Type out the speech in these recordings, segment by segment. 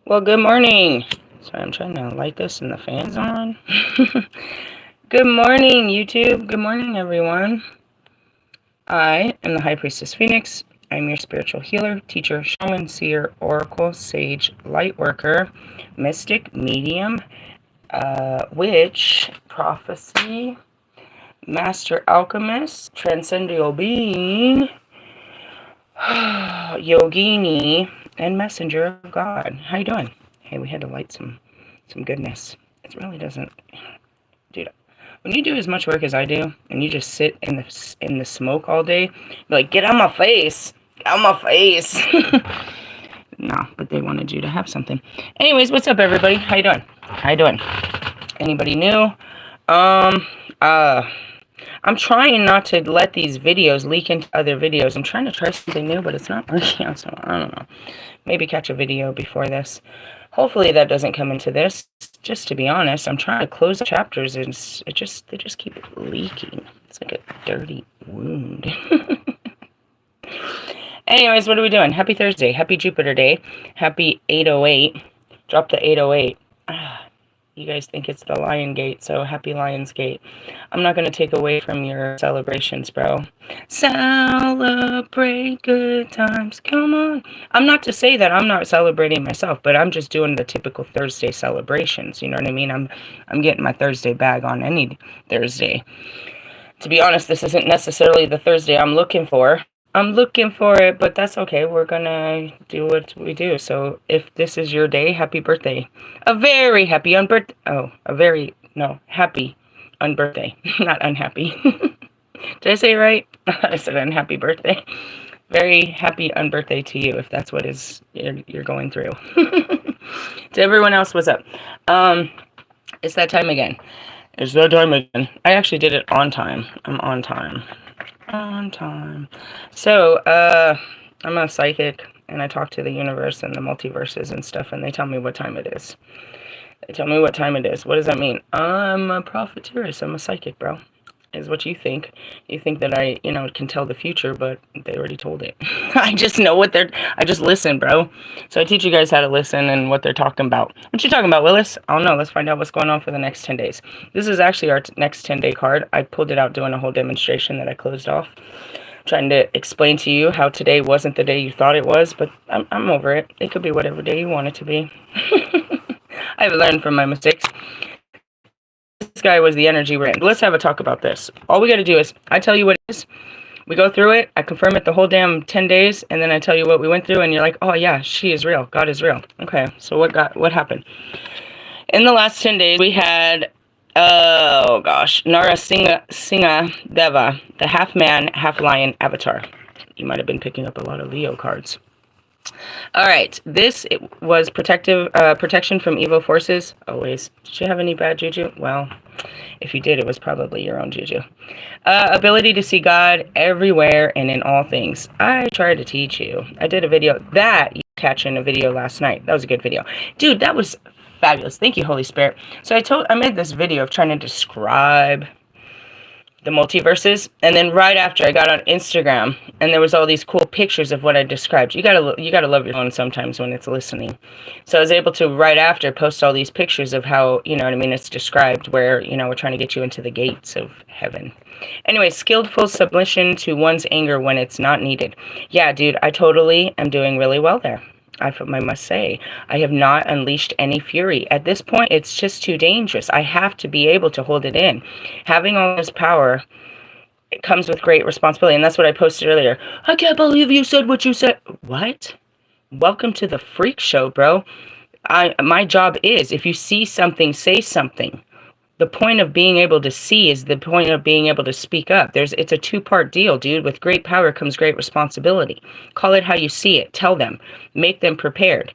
Well, good morning. Sorry, I'm trying to light this and the fan's on. Good morning, YouTube. Good morning, everyone. I am the High Priestess Phoenix. I'm your spiritual healer, teacher, shaman, seer, oracle, sage, light worker, mystic, medium, witch, prophecy, master alchemist, transcendental being, yogini, and messenger of God. How you doing? Hey, we had to light some goodness. It really doesn't, dude. When you do as much work as I do, and you just sit in the smoke all day, be like, get out my face, get out my face. No, but they wanted you to have something. Anyways, what's up, everybody? How you doing? How you doing? Anybody new? I'm trying not to let these videos leak into other videos. I'm trying to try something new, but it's not working out, so I don't know. Maybe catch a video before this. Hopefully that doesn't come into this. Just to be honest, I'm trying to close the chapters, and they just keep leaking. It's like a dirty wound. Anyways, what are we doing? Happy Thursday. Happy Jupiter Day. Happy 808. Drop the 808. You guys think it's the Lion Gate, so happy Lion's Gate. I'm not going to take away from your celebrations, bro. Celebrate good times. Come on. I'm not to say that I'm not celebrating myself, but I'm just doing the typical Thursday celebrations. You know what I mean? I'm getting my Thursday bag on any Thursday. To be honest, this isn't necessarily the Thursday I'm looking for. I'm looking for it, but that's okay. We're gonna do what we do. So if this is your day, happy birthday. A very happy unbirthday. Oh, happy unbirthday. Not unhappy. Did I say it right? I said unhappy birthday. Very happy unbirthday to you, if that's what you're going through. To everyone else, what's up? It's that time again. It's that time again. I actually did it on time. I'm on time. On time. So, I'm a psychic, and I talk to the universe and the multiverses and stuff, and they tell me what time it is. They tell me what time it is. What does that mean? I'm a prophetess. I'm a psychic, bro. Is what you think. You think that I, can tell the future, but they already told it. I just know I just listen, bro. So I teach you guys how to listen and what they're talking about. What you talking about, Willis? I don't know. Let's find out what's going on for the next 10 days. This is actually our next 10-day card. I pulled it out doing a whole demonstration that I closed off. Trying to explain to you how today wasn't the day you thought it was, but I'm over it. It could be whatever day you want it to be. I've learned from my mistakes. This guy was the energy we're in. Let's have a talk about this. All we got to do is, I tell you what it is, we go through it, I confirm it the whole damn 10 days, and then I tell you what we went through, and you're like, oh yeah, she is real, God is real. Okay, so what happened? In the last 10 days, we had, oh gosh, Narasimha Deva, the half-man, half-lion avatar. You might have been picking up a lot of Leo cards. All right, it was protection from evil forces, always. Did you have any bad juju? Well, if you did, it was probably your own juju. Ability to see God everywhere and in all things. I tried to teach you. I did a video that you catch in a video last night. That was a good video. Dude, that was fabulous. Thank you, Holy Spirit. So I made this video of trying to describe the multiverses, and then right after I got on Instagram, and there was all these cool pictures of what I described. You gotta love your phone sometimes when it's listening. So I was able to right after post all these pictures of how, it's described where, we're trying to get you into the gates of heaven. Anyway, skillful submission to one's anger when it's not needed. Yeah, dude, I totally am doing really well there. I must say, I have not unleashed any fury. At this point, it's just too dangerous. I have to be able to hold it in. Having all this power, it comes with great responsibility. And that's what I posted earlier. I can't believe you said what you said. What? Welcome to the freak show, bro. My job is, if you see something, say something. The point of being able to see is the point of being able to speak up. It's a two-part deal, dude. With great power comes great responsibility. Call it how you see it. Tell them. Make them prepared.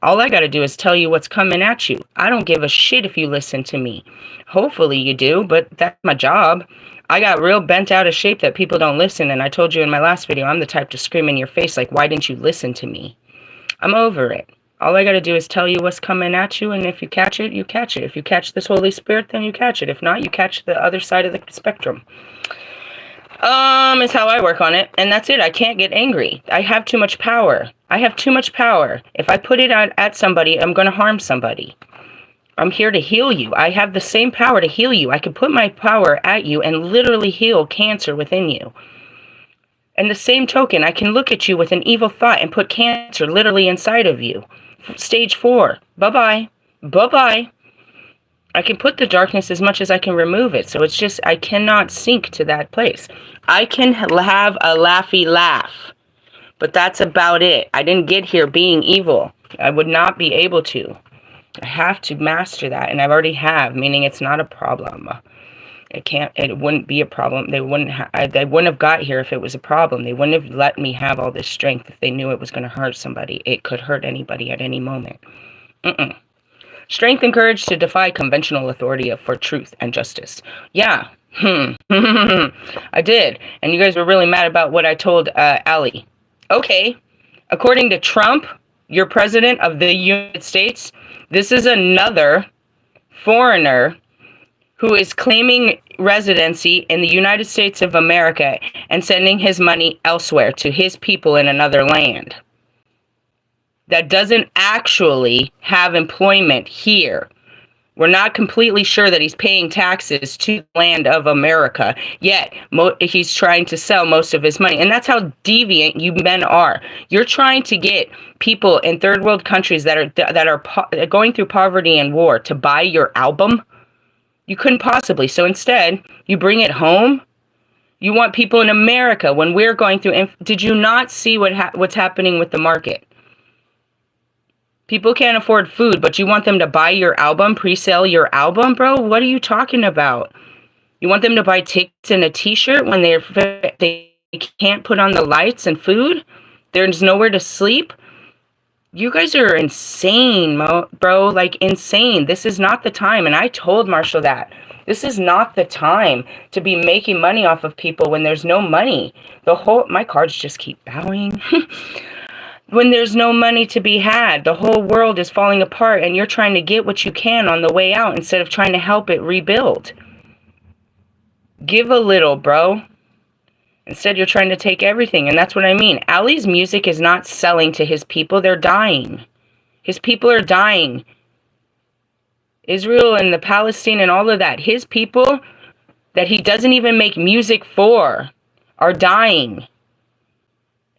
All I got to do is tell you what's coming at you. I don't give a shit if you listen to me. Hopefully you do, but that's my job. I got real bent out of shape that people don't listen, and I told you in my last video, I'm the type to scream in your face like, why didn't you listen to me? I'm over it. All I got to do is tell you what's coming at you, and if you catch it, you catch it. If you catch this Holy Spirit, then you catch it. If not, you catch the other side of the spectrum. Is how I work on it, and that's it. I can't get angry. I have too much power. I have too much power. If I put it at somebody, I'm going to harm somebody. I'm here to heal you. I have the same power to heal you. I can put my power at you and literally heal cancer within you. And the same token, I can look at you with an evil thought and put cancer literally inside of you. Stage 4. Bye-bye. Bye-bye. I can put the darkness as much as I can remove it. So it's just, I cannot sink to that place. I can have a laughy laugh. But that's about it. I didn't get here being evil. I would not be able to. I have to master that. And I've already have, meaning it's not a problem. It wouldn't be a problem. They wouldn't have got here if it was a problem. They wouldn't have let me have all this strength if they knew it was going to hurt somebody. It could hurt anybody at any moment. Strength and courage to defy conventional authority for truth and justice. Yeah. I did. And you guys were really mad about what I told Ali. Okay. According to Trump, your president of the United States, this is another foreigner who is claiming residency in the United States of America and sending his money elsewhere to his people in another land that doesn't actually have employment here. We're not completely sure that he's paying taxes to the land of America, yet he's trying to sell most of his money. And that's how deviant you men are. You're trying to get people in third world countries that are going through poverty and war to buy your album. You couldn't possibly. So instead, you bring it home. You want people in America when we're going through. Did you not see what's happening with the market? People can't afford food, but you want them to buy your album, pre-sale your album, bro? What are you talking about? You want them to buy tickets and a t-shirt when they can't put on the lights and food? There's nowhere to sleep? You guys are insane, bro. Like, insane. This is not the time. And I told Marshall that. This is not the time to be making money off of people when there's no money. My cards just keep bowing. When there's no money to be had, the whole world is falling apart and you're trying to get what you can on the way out instead of trying to help it rebuild. Give a little, bro. Instead, you're trying to take everything, and that's what I mean. Ali's music is not selling to his people. They're dying. His people are dying. Israel and the Palestine and all of that. His people that he doesn't even make music for are dying.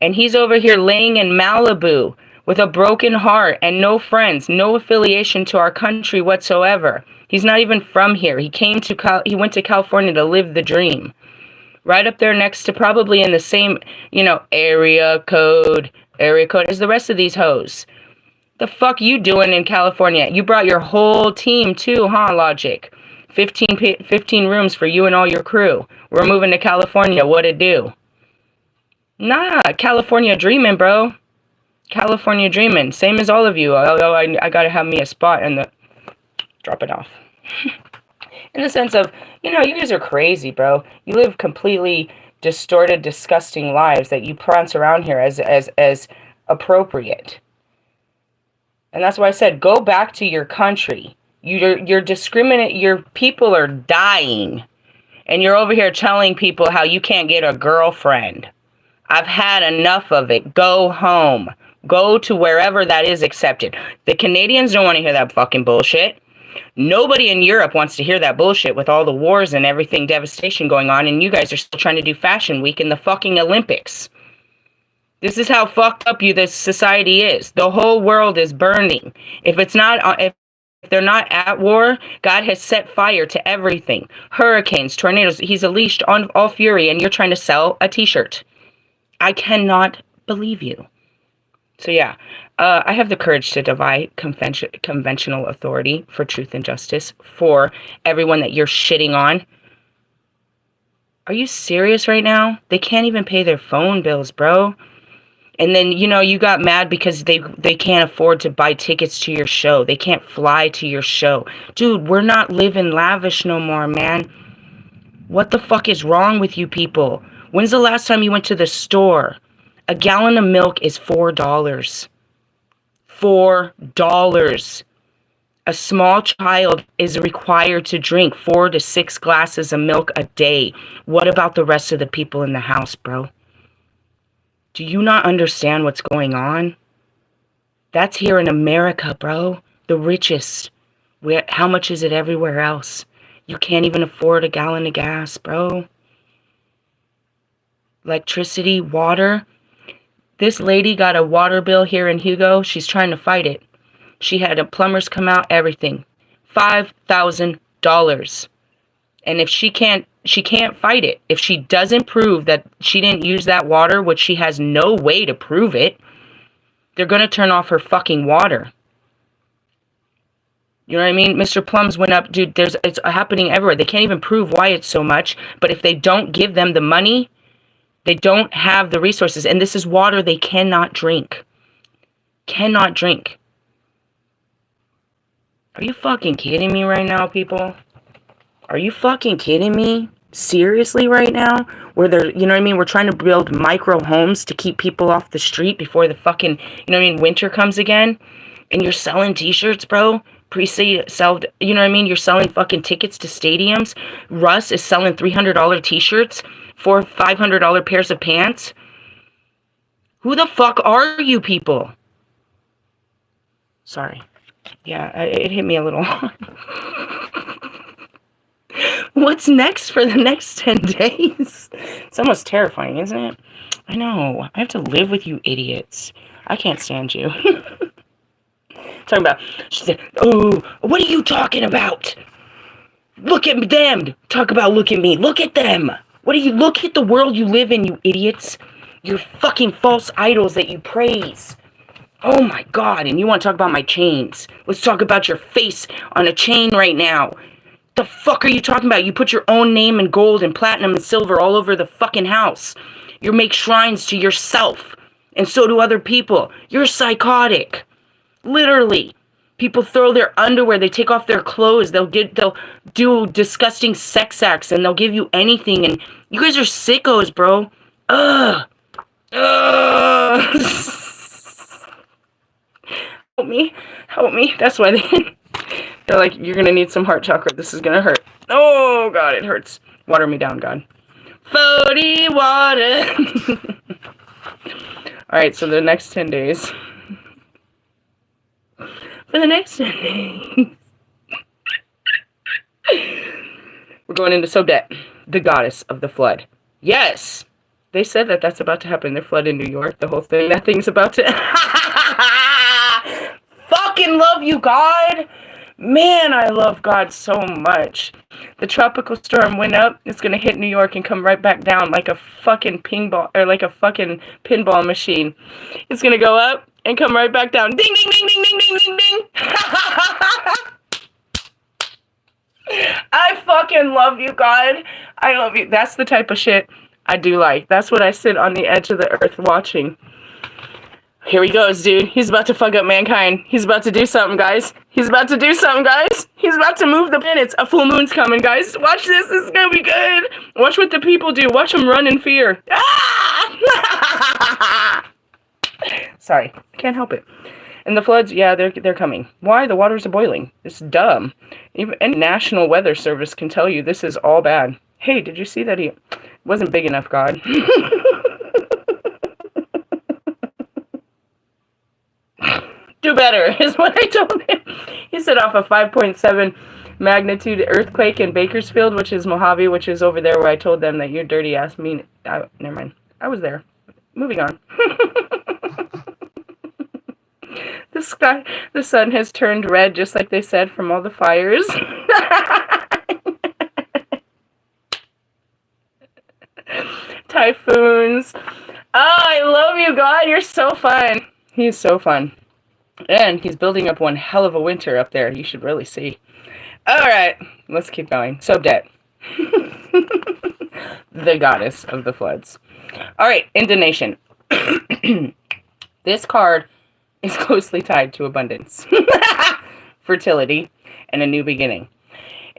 And he's over here laying in Malibu with a broken heart and no friends, no affiliation to our country whatsoever. He's not even from here. He went to California to live the dream. Right up there next to, probably in the same, area code as the rest of these hoes. The fuck you doing in California? You brought your whole team too, huh, Logic? 15 rooms for you and all your crew. We're moving to California. What it do? Nah, California dreaming, bro. California dreaming. Same as all of you. Although I gotta have me a spot and drop it off. In the sense of, you guys are crazy, bro. You live completely distorted, disgusting lives that you prance around here as appropriate. And that's why I said, go back to your country. You're discriminate. Your people are dying. And you're over here telling people how you can't get a girlfriend. I've had enough of it. Go home. Go to wherever that is accepted. The Canadians don't want to hear that fucking bullshit. Nobody in Europe wants to hear that bullshit with all the wars and everything, devastation going on, and you guys are still trying to do Fashion Week in the fucking Olympics. This is how fucked up this society is. The whole world is burning. If they're not at war, God has set fire to everything. Hurricanes, tornadoes. He's unleashed on all fury, and you're trying to sell a t-shirt. I cannot believe you. So yeah, I have the courage to defy conventional authority for truth and justice for everyone that you're shitting on. Are you serious right now? They can't even pay their phone bills, bro. And then, you got mad because they can't afford to buy tickets to your show. They can't fly to your show. Dude, we're not living lavish no more, man. What the fuck is wrong with you people? When's the last time you went to the store? A gallon of milk is $4. $4. A small child is required to drink 4 to 6 glasses of milk a day. What about the rest of the people in the house, bro? Do you not understand what's going on? That's here in America, bro. The richest. How much is it everywhere else? You can't even afford a gallon of gas, bro. Electricity, water. This lady got a water bill here in Hugo. She's trying to fight it. She had a plumbers come out, everything. $5,000. And if she can't fight it. If she doesn't prove that she didn't use that water, which she has no way to prove it, they're going to turn off her fucking water. You know what I mean? Mr. Plums went up. Dude, it's happening everywhere. They can't even prove why it's so much. But if they don't give them the money, they don't have the resources. And this is water they cannot drink. Cannot drink. Are you fucking kidding me right now, people? Are you fucking kidding me? Seriously right now? Where they're, you know what I mean? We're trying to build micro homes to keep people off the street before the fucking, you know what I mean, winter comes again. And you're selling t-shirts, bro. Pre-sale, you know what I mean? You're selling fucking tickets to stadiums. Russ is selling $300 t-shirts for $500 pairs of pants. Who the fuck are you people? Sorry. Yeah, it hit me a little. What's next for the next 10 days? It's almost terrifying, isn't it? I know. I have to live with you idiots. I can't stand you. Talking about, she said, oh, what are you talking about? Look at them. Talk about look at me. Look at them. Look at the world you live in, you idiots. Your fucking false idols that you praise. Oh my God. And you want to talk about my chains. Let's talk about your face on a chain right now. The fuck are you talking about? You put your own name in gold and platinum and silver all over the fucking house. You make shrines to yourself. And so do other people. You're psychotic. Literally. People throw their underwear. They take off their clothes. They'll do disgusting sex acts. And they'll give you anything. And you guys are sickos, bro. Ugh. Ugh. Help me. Help me. That's why they're like, you're going to need some heart chakra. This is going to hurt. Oh, God, it hurts. Water me down, God. 40 water. All right, so the next 10 days. For the next 10 days. We're going into Sobdet, the goddess of the flood. Yes. They said that that's about to happen. The flood in New York, the whole thing. That thing's about to... Fucking love you, God. Man, I love God so much. The tropical storm went up. It's going to hit New York and come right back down like a fucking pinball, or like a fucking pinball machine. It's going to go up and come right back down. Ding, ding, ding, ding, ding, ding, ding, ding. I fucking love you, God. I love you. That's the type of shit I do like. That's what I sit on the edge of the earth watching. Here he goes, dude. He's about to fuck up mankind. He's about to do something, guys. He's about to do something, guys. He's about to move the planets. A full moon's coming, guys. Watch this. This is going to be good. Watch what the people do. Watch them run in fear. Ah! Sorry. Can't help it. And the floods, yeah, they're coming. Why? The waters are boiling. It's dumb. Even any National Weather Service can tell you this is all bad. Hey, did you see that he wasn't big enough, God? Do better, is what I told him. He set off a 5.7 magnitude earthquake in Bakersfield, which is Mojave, which is over there where I told them that your dirty ass mean... never mind. I was there. Moving on. The sun has turned red, just like they said, from all the fires. Typhoons. Oh, I love you, God. You're so fun. He's so fun. And he's building up one hell of a winter up there. You should really see. All right. Let's keep going. Sobdet. The goddess of the floods. All right. Indonesian. This card is closely tied to abundance, fertility, and a new beginning.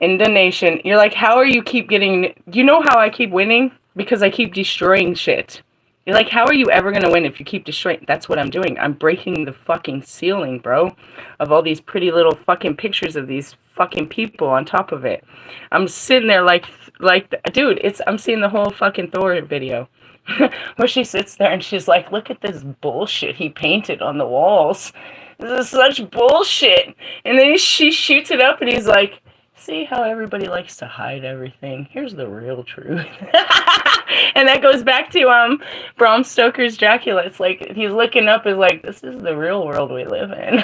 Indonesian. You're like, how are you keep getting... You know how I keep winning? Because I keep destroying shit. You're like, how are you ever going to win if you keep destroying? That's what I'm doing. I'm breaking the fucking ceiling, bro, of all these pretty little fucking pictures of these fucking people on top of it. I'm sitting there like, dude, I'm seeing the whole fucking Thor video where she sits there and she's like, look at this bullshit he painted on the walls. This is such bullshit. And then she shoots it up and he's like, see how everybody likes to hide everything? Here's the real truth. And that goes back to Bram Stoker's Dracula. It's like he's looking up is like, this is the real world we live in.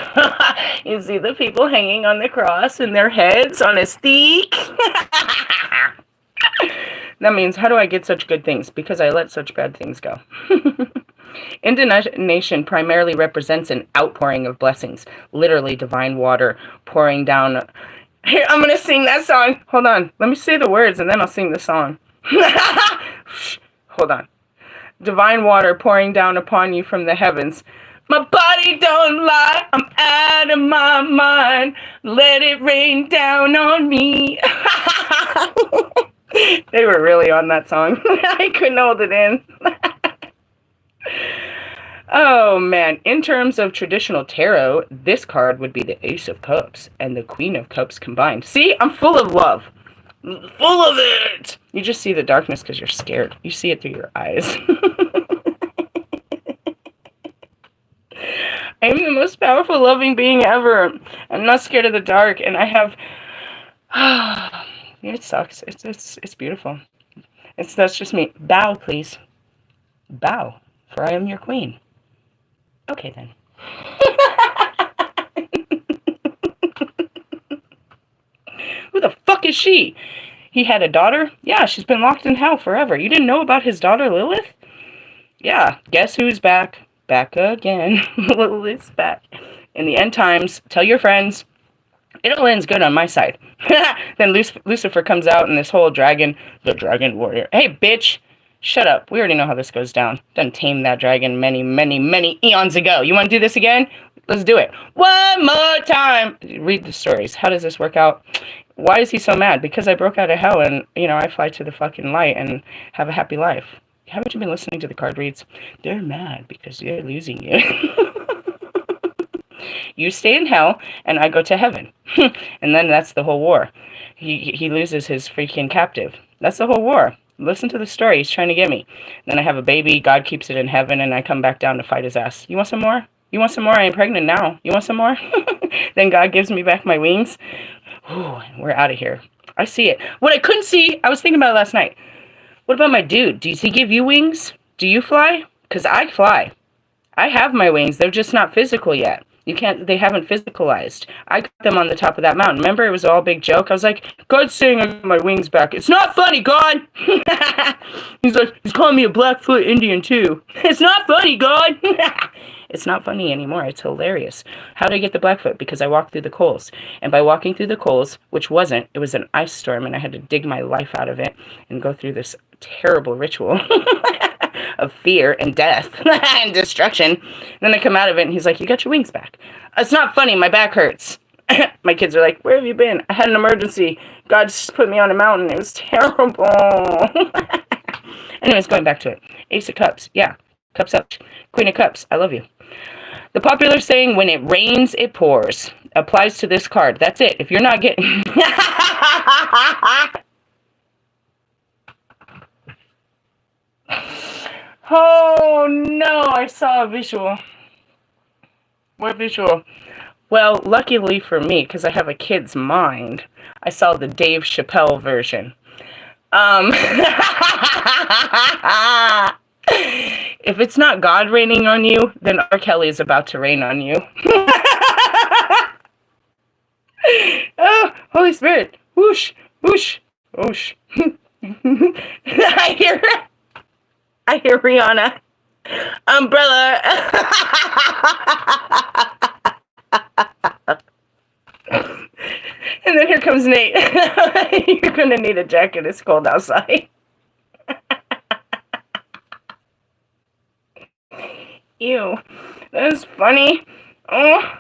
You see the people hanging on the cross and their heads on a stake. That means, how do I get such good things? Because I let such bad things go. Indignation primarily represents an outpouring of blessings, literally divine water pouring down. Here, I'm going to sing that song. Hold on. Let me say the words and then I'll sing the song. Hold on. Divine water pouring down upon you from the heavens. My body don't lie. I'm out of my mind. Let it rain down on me. They were really on that song. I couldn't hold it in. Oh, man. In terms of traditional tarot, this card would be the Ace of Cups and the Queen of Cups combined. See? I'm full of love. Full of it! You just see the darkness because you're scared. You see it through your eyes. I'm the most powerful, loving being ever. I'm not scared of the dark, and I have... It sucks. It's beautiful. That's just me. Bow, please. Bow, for I am your queen. Okay, then. Who the fuck is she? He had a daughter? Yeah, she's been locked in hell forever. You didn't know about his daughter, Lilith? Yeah, guess who's back? Back again. Lilith's back. In the end times, tell your friends, it all ends good on my side. Then Lucifer comes out and this whole dragon, the dragon warrior. Hey, bitch, shut up. We already know how this goes down. Done tamed that dragon many, many, many eons ago. You want to do this again? Let's do it. One more time. Read the stories. How does this work out? Why is he so mad? Because I broke out of hell and, I fly to the fucking light and have a happy life. Haven't you been listening to the card reads? They're mad because they're losing you. You stay in hell, and I go to heaven. And then that's the whole war. He loses his freaking captive. That's the whole war. Listen to the story. He's trying to get me. Then I have a baby. God keeps it in heaven, and I come back down to fight his ass. You want some more? You want some more? I am pregnant now. You want some more? Then God gives me back my wings. Ooh, we're out of here. I see it. What I couldn't see, I was thinking about it last night. What about my dude? Does he give you wings? Do you fly? Because I fly. I have my wings. They're just not physical yet. They haven't physicalized. I got them on the top of that mountain. Remember, it was all a big joke? I was like, God's saying I got my wings back. It's not funny, God! He's like, he's calling me a Blackfoot Indian, too. It's not funny, God! It's not funny anymore. It's hilarious. How did I get the Blackfoot? Because I walked through the coals. And by walking through the coals, which it was an ice storm, and I had to dig my life out of it and go through this terrible ritual of fear and death and destruction. And then I come out of it, and he's like, you got your wings back. It's not funny. My back hurts. My kids are like, where have you been? I had an emergency. God just put me on a mountain. It was terrible. Anyways, going back to it. Ace of Cups. Yeah. Cups up. Queen of Cups. I love you. The popular saying, when it rains, it pours, applies to this card. That's it. If you're not getting... Oh, no. I saw a visual. What visual? Well, luckily for me, because I have a kid's mind, I saw the Dave Chappelle version. If it's not God raining on you, then R. Kelly is about to rain on you. Oh, Holy Spirit. Whoosh, whoosh, whoosh. I hear Rihanna. Umbrella. And then here comes Nate. You're going to need a jacket. It's cold outside. Ew. That is funny. Oh.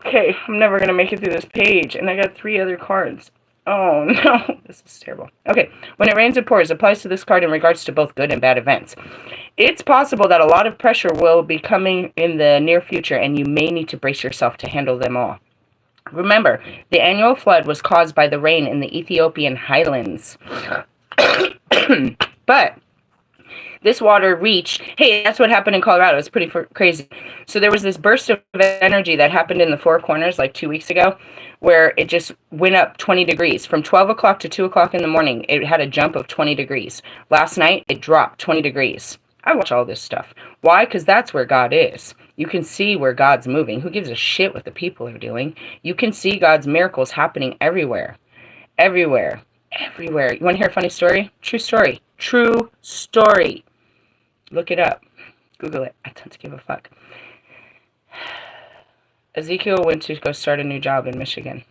Okay, I'm never going to make it through this page. And I got 3 other cards. Oh, no. This is terrible. Okay. When it rains, it pours. Applies to this card in regards to both good and bad events. It's possible that a lot of pressure will be coming in the near future, and you may need to brace yourself to handle them all. Remember, the annual flood was caused by the rain in the Ethiopian highlands. But This water reached, hey, that's what happened in Colorado. It's pretty crazy. So there was this burst of energy that happened in the Four Corners like 2 weeks ago, where it just went up 20 degrees. From 12 o'clock to 2 o'clock in the morning, it had a jump of 20 degrees. Last night, it dropped 20 degrees. I watch all this stuff. Why? Because that's where God is. You can see where God's moving. Who gives a shit what the people are doing? You can see God's miracles happening everywhere. Everywhere. Everywhere. You want to hear a funny story? True story. True story. Look it up. Google it. I don't give a fuck. Ezekiel went to go start a new job in Michigan.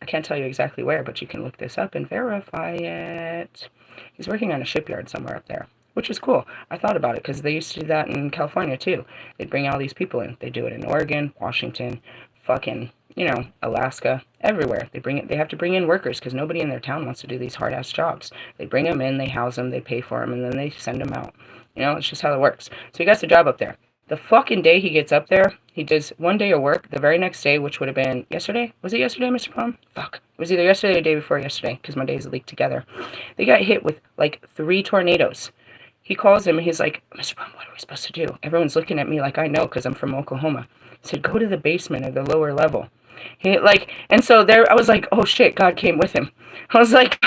I can't tell you exactly where, but you can look this up and verify it. He's working on a shipyard somewhere up there, which is cool. I thought about it because they used to do that in California too. They'd bring all these people in. They do it in Oregon, Washington, fucking, Alaska, everywhere. They have to bring in workers because nobody in their town wants to do these hard-ass jobs. They bring them in, they house them, they pay for them, and then they send them out. It's just how it works. So he got a job up there. The fucking day he gets up there, he does 1 day of work. The very next day, which would have been yesterday. Was it yesterday, Mr. Plum? Fuck. It was either yesterday or the day before yesterday, because my days leaked together. They got hit with, 3 tornadoes. He calls him, and he's like, Mr. Plum, what are we supposed to do? Everyone's looking at me like I know, because I'm from Oklahoma. He said, go to the basement of the lower level. And so there, I was like, oh shit, God came with him. I was like,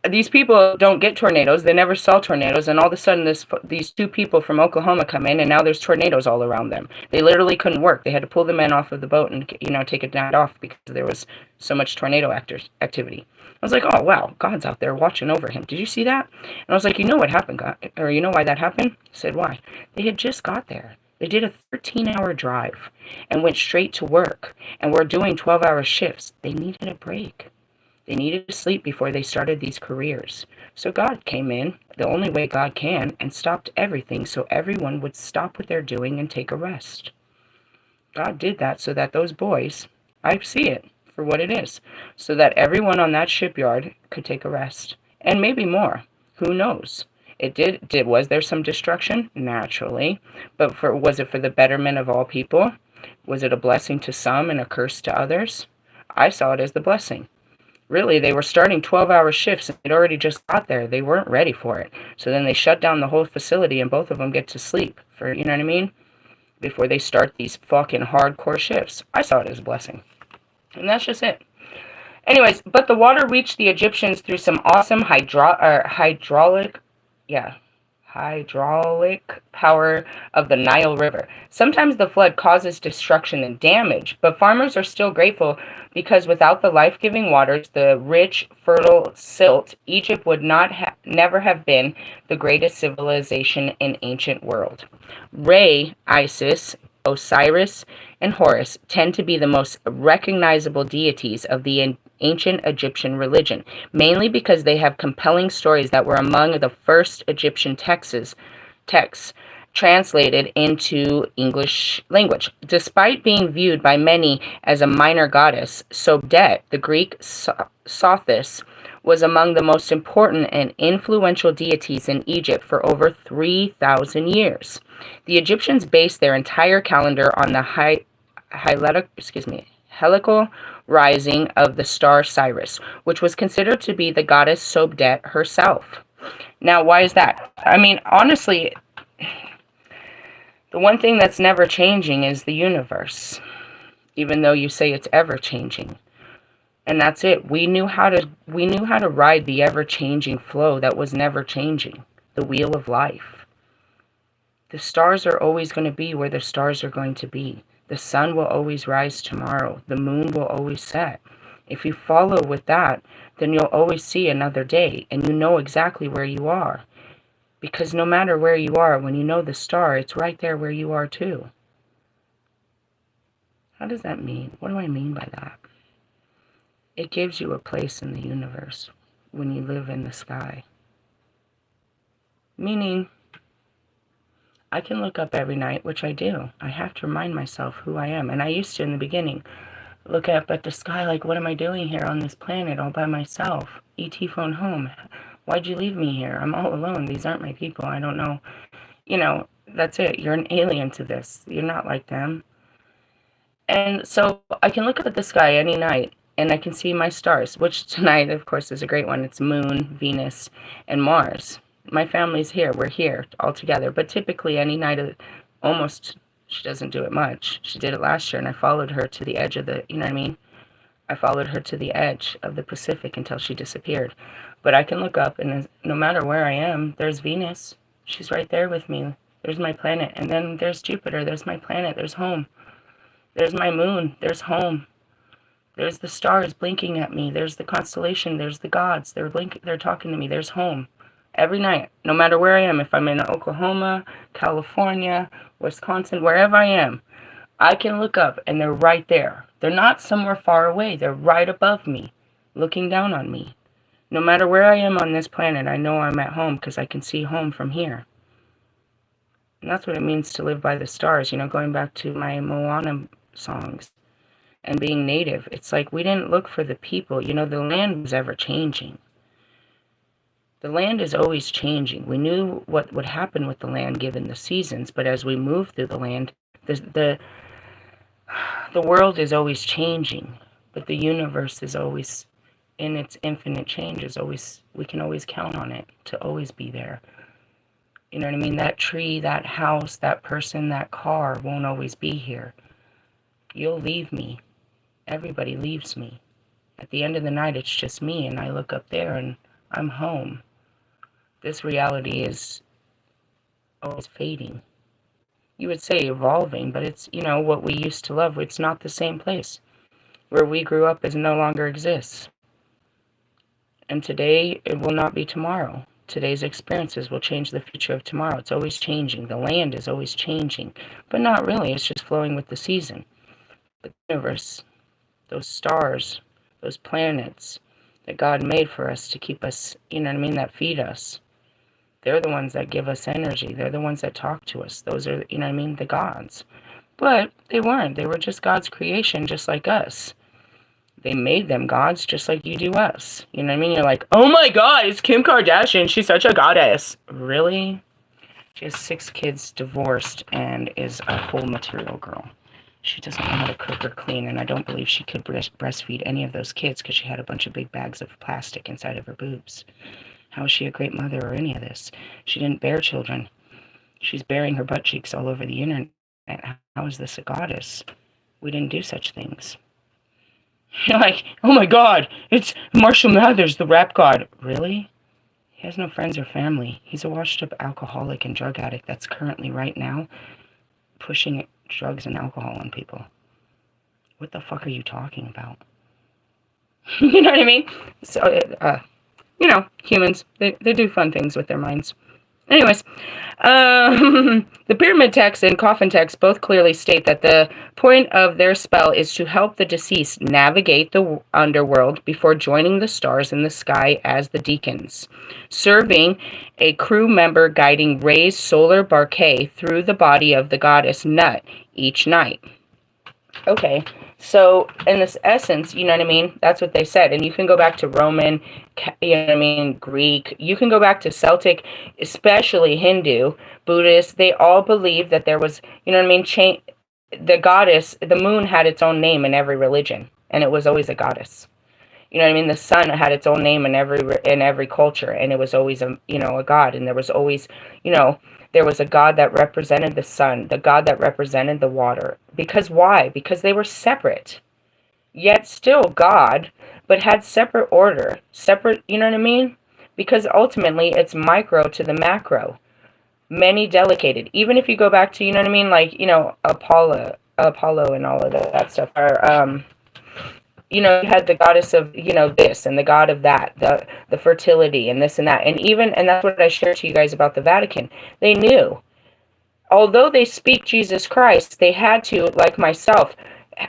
these people don't get tornadoes. They never saw tornadoes. And all of a sudden, these 2 people from Oklahoma come in, and now there's tornadoes all around them. They literally couldn't work. They had to pull the men off of the boat and, take it night off because there was so much tornado activity. I was like, oh, wow, God's out there watching over him. Did you see that? And I was like, you know what happened, God? Or you know why that happened? He said, why? They had just got there. They did a 13-hour drive and went straight to work and were doing 12-hour shifts. They needed a break. They needed to sleep before they started these careers. So God came in, the only way God can, and stopped everything so everyone would stop what they're doing and take a rest. God did that so that those boys, I see it for what it is, so that everyone on that shipyard could take a rest. And maybe more. Who knows? Was there some destruction? Naturally. But was it for the betterment of all people? Was it a blessing to some and a curse to others? I saw it as the blessing. Really, they were starting 12-hour shifts and they'd already just got there. They weren't ready for it. So then they shut down the whole facility and both of them get to sleep for, you know what I mean? Before they start these fucking hardcore shifts. I saw it as a blessing. And that's just it. Anyways, but the water reached the Egyptians through some awesome hydraulic power of the Nile River. Sometimes the flood causes destruction and damage, but farmers are still grateful because without the life-giving waters, the rich, fertile silt, Egypt would never have been the greatest civilization in ancient world. Re, Isis, Osiris, and Horus tend to be the most recognizable deities of the ancient Egyptian religion, mainly because they have compelling stories that were among the first Egyptian texts translated into English language. Despite being viewed by many as a minor goddess, Sobdet, the Greek Sothis, was among the most important and influential deities in Egypt for over 3,000 years. The Egyptians based their entire calendar on the heliacal rising of the star Sirius, which was considered to be the goddess Sobdet herself. Now, why is that? I mean, honestly, the one thing that's never changing is the universe, even though you say it's ever changing. And that's it. We knew how to ride the ever-changing flow that was never changing, the wheel of life. The stars are always going to be where the stars are going to be. The sun will always rise tomorrow. The moon will always set. If you follow with that, then you'll always see another day, and you know exactly where you are. Because no matter where you are, when you know the star, it's right there where you are too. How does that mean? What do I mean by that? It gives you a place in the universe when you live in the sky. Meaning, I can look up every night, which I do. I have to remind myself who I am. And I used to in the beginning look up at the sky like, what am I doing here on this planet all by myself? E.T. phone home. Why'd you leave me here? I'm all alone. These aren't my people. I don't know. That's it. You're an alien to this. You're not like them. And so I can look up at the sky any night and I can see my stars, which tonight, of course, is a great one. It's Moon, Venus, and Mars. My family's here. We're here all together. But typically any night of, almost, she doesn't do it much. She did it last year, and I followed her to the edge of the, you know what I mean? I followed her to the edge of the Pacific until she disappeared. But I can look up, and no matter where I am, there's Venus. She's right there with me. There's my planet. And then there's Jupiter. There's my planet. There's home. There's my moon. There's home. There's the stars blinking at me. There's the constellation. There's the gods. They're blinking. They're talking to me. There's home. Every night, no matter where I am, if I'm in Oklahoma, California, Wisconsin, wherever I am, I can look up and they're right there. They're not somewhere far away. They're right above me, looking down on me. No matter where I am on this planet, I know I'm at home because I can see home from here. And that's what it means to live by the stars. You know, going back to my Moana songs and being native, it's like we didn't look for the people. You know, the land was ever changing. The land is always changing. We knew what would happen with the land given the seasons, but as we move through the land, the world is always changing, but the universe is always, in its infinite change, is always, we can always count on it to always be there. You know what I mean? That tree, that house, that person, that car won't always be here. You'll leave me. Everybody leaves me. At the end of the night, it's just me, and I look up there and I'm home. This reality is always fading. You would say evolving, but it's, you know, what we used to love. It's not the same place. Where we grew up is no longer exists. And today, it will not be tomorrow. Today's experiences will change the future of tomorrow. It's always changing. The land is always changing. But not really. It's just flowing with the season. But the universe, those stars, those planets that God made for us to keep us, you know what I mean, that feed us. They're the ones that give us energy. They're the ones that talk to us. Those are, you know what I mean, the gods. But they weren't. They were just God's creation, just like us. They made them gods just like you do us. You know what I mean? You're like, oh my God, it's Kim Kardashian. She's such a goddess. Really? She has 6 kids, divorced, and is a whole material girl. She doesn't know how to cook or clean, and I don't believe she could breastfeed any of those kids because she had a bunch of big bags of plastic inside of her boobs. How is she a great mother or any of this? She didn't bear children. She's bearing her butt cheeks all over the internet. How is this a goddess? We didn't do such things. You're like, oh my God, it's Marshall Mathers, the rap god. Really? He has no friends or family. He's a washed-up alcoholic and drug addict that's currently, right now, pushing drugs and alcohol on people. What the fuck are you talking about? You know what I mean? So, you know, humans, they do fun things with their minds. Anyways, the pyramid text and coffin text both clearly state that the point of their spell is to help the deceased navigate the underworld before joining the stars in the sky as the deacons, serving a crew member guiding Ray's solar bouquet through the body of the goddess Nut each night. Okay, so in this essence, you know what I mean? That's what they said. And you can go back to Roman, you know what I mean, Greek. You can go back to Celtic, especially Hindu, Buddhist. They all believe that there was, you know what I mean, the goddess, the moon had its own name in every religion. And it was always a goddess. You know what I mean? The sun had its own name in every culture. And it was always, a god. And there was always, there was a god that represented the sun, the god that represented the water. Because why? Because they were separate. Yet still God, but had separate order. Separate, you know what I mean? Because ultimately it's micro to the macro. Many delegated. Even if you go back to, you know what I mean? Like, Apollo and all of that stuff. Or, you had the goddess of, this and the god of that, the fertility and this and that. And that's what I shared to you guys about the Vatican. They knew. Although they speak Jesus Christ, they had to, like myself,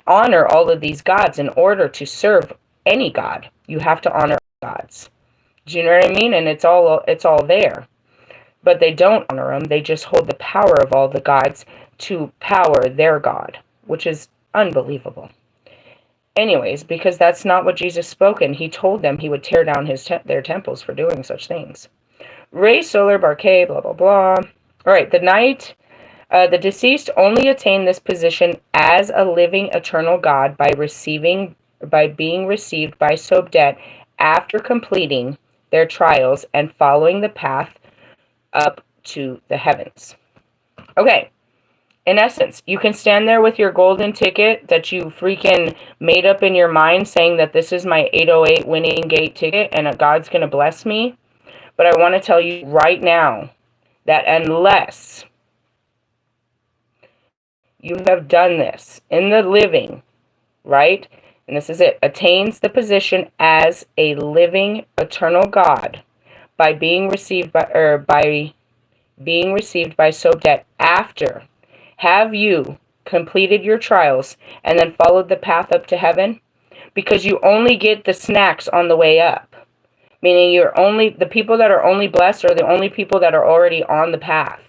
honor all of these gods in order to serve any god. You have to honor gods. Do you know what I mean? And it's all there. But they don't honor them. They just hold the power of all the gods to power their god, which is unbelievable. Anyways, because that's not what Jesus spoke, and he told them he would tear down their temples for doing such things. Ray solar bouquet, blah, blah, blah. All right, the night, the deceased only attain this position as a living eternal God by being received by Sobdet after completing their trials and following the path up to the heavens. Okay. In essence, you can stand there with your golden ticket that you freaking made up in your mind saying that this is my 808 winning gate ticket and God's going to bless me. But I want to tell you right now that unless you have done this in the living, right? And this is it, attains the position as a living eternal God by being received by Sobdet after. Have you completed your trials and then followed the path up to heaven? Because you only get the snacks on the way up. Meaning the people that are only blessed are the only people that are already on the path.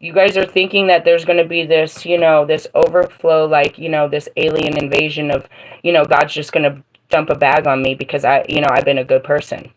You guys are thinking that there's going to be this, this overflow, like, this alien invasion of, God's just going to dump a bag on me because I've been a good person.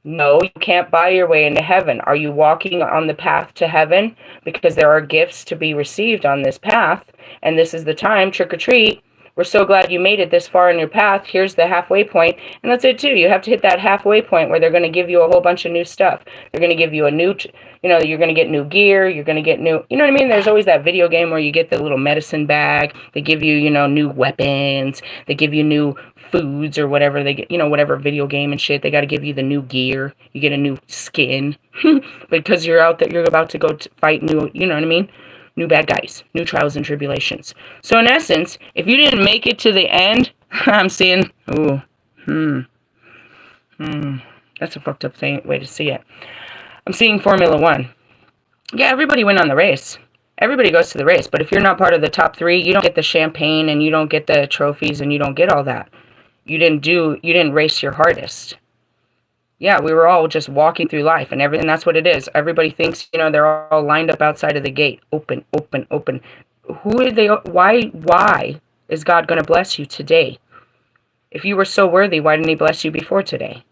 No, you can't buy your way into heaven. Are you walking on the path to heaven? Because there are gifts to be received on this path. And this is the time, trick or treat. We're so glad you made it this far in your path. Here's the halfway point. And that's it too. You have to hit that halfway point where they're going to give you a whole bunch of new stuff. They're going to give you a new, you're going to get new gear. You're going to get new, you know what I mean? There's always that video game where you get the little medicine bag. They give you, new weapons. They give you new foods or whatever they get, whatever video game and shit. They got to give you the new gear. You get a new skin because you're out there. You're about to go to fight new, you know what I mean? New bad guys, new trials and tribulations. So in essence, if you didn't make it to the end, I'm seeing, that's a fucked up way to see it. I'm seeing Formula One. Yeah, everybody went on the race. Everybody goes to the race, but if you're not part of the top 3, you don't get the champagne and you don't get the trophies and you don't get all that. You didn't race your hardest. Yeah, we were all just walking through life and everything. That's what it is. Everybody thinks, they're all lined up outside of the gate. Open, open, open. Who are they? Why is God going to bless you today? If you were so worthy, why didn't he bless you before today?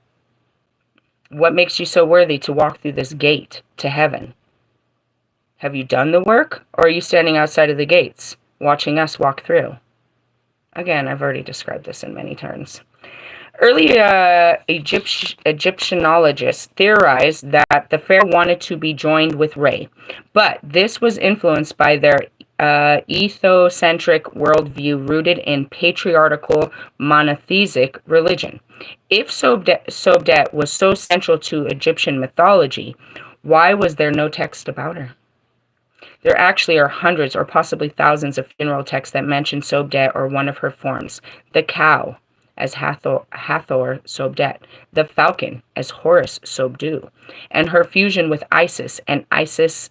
What makes you so worthy to walk through this gate to heaven? Have you done the work, or are you standing outside of the gates, watching us walk through? Again, I've already described this in many terms. Early Egyptianologists theorized that the pharaoh wanted to be joined with Re, but this was influenced by their ethocentric worldview rooted in patriarchal monotheistic religion. If Sobdet was so central to Egyptian mythology, why was there no text about her? There actually are hundreds or possibly thousands of funeral texts that mention Sobdet or one of her forms. The cow as Hathor Sobdet, the falcon as Horus Sobdu, and her fusion with Isis and Isis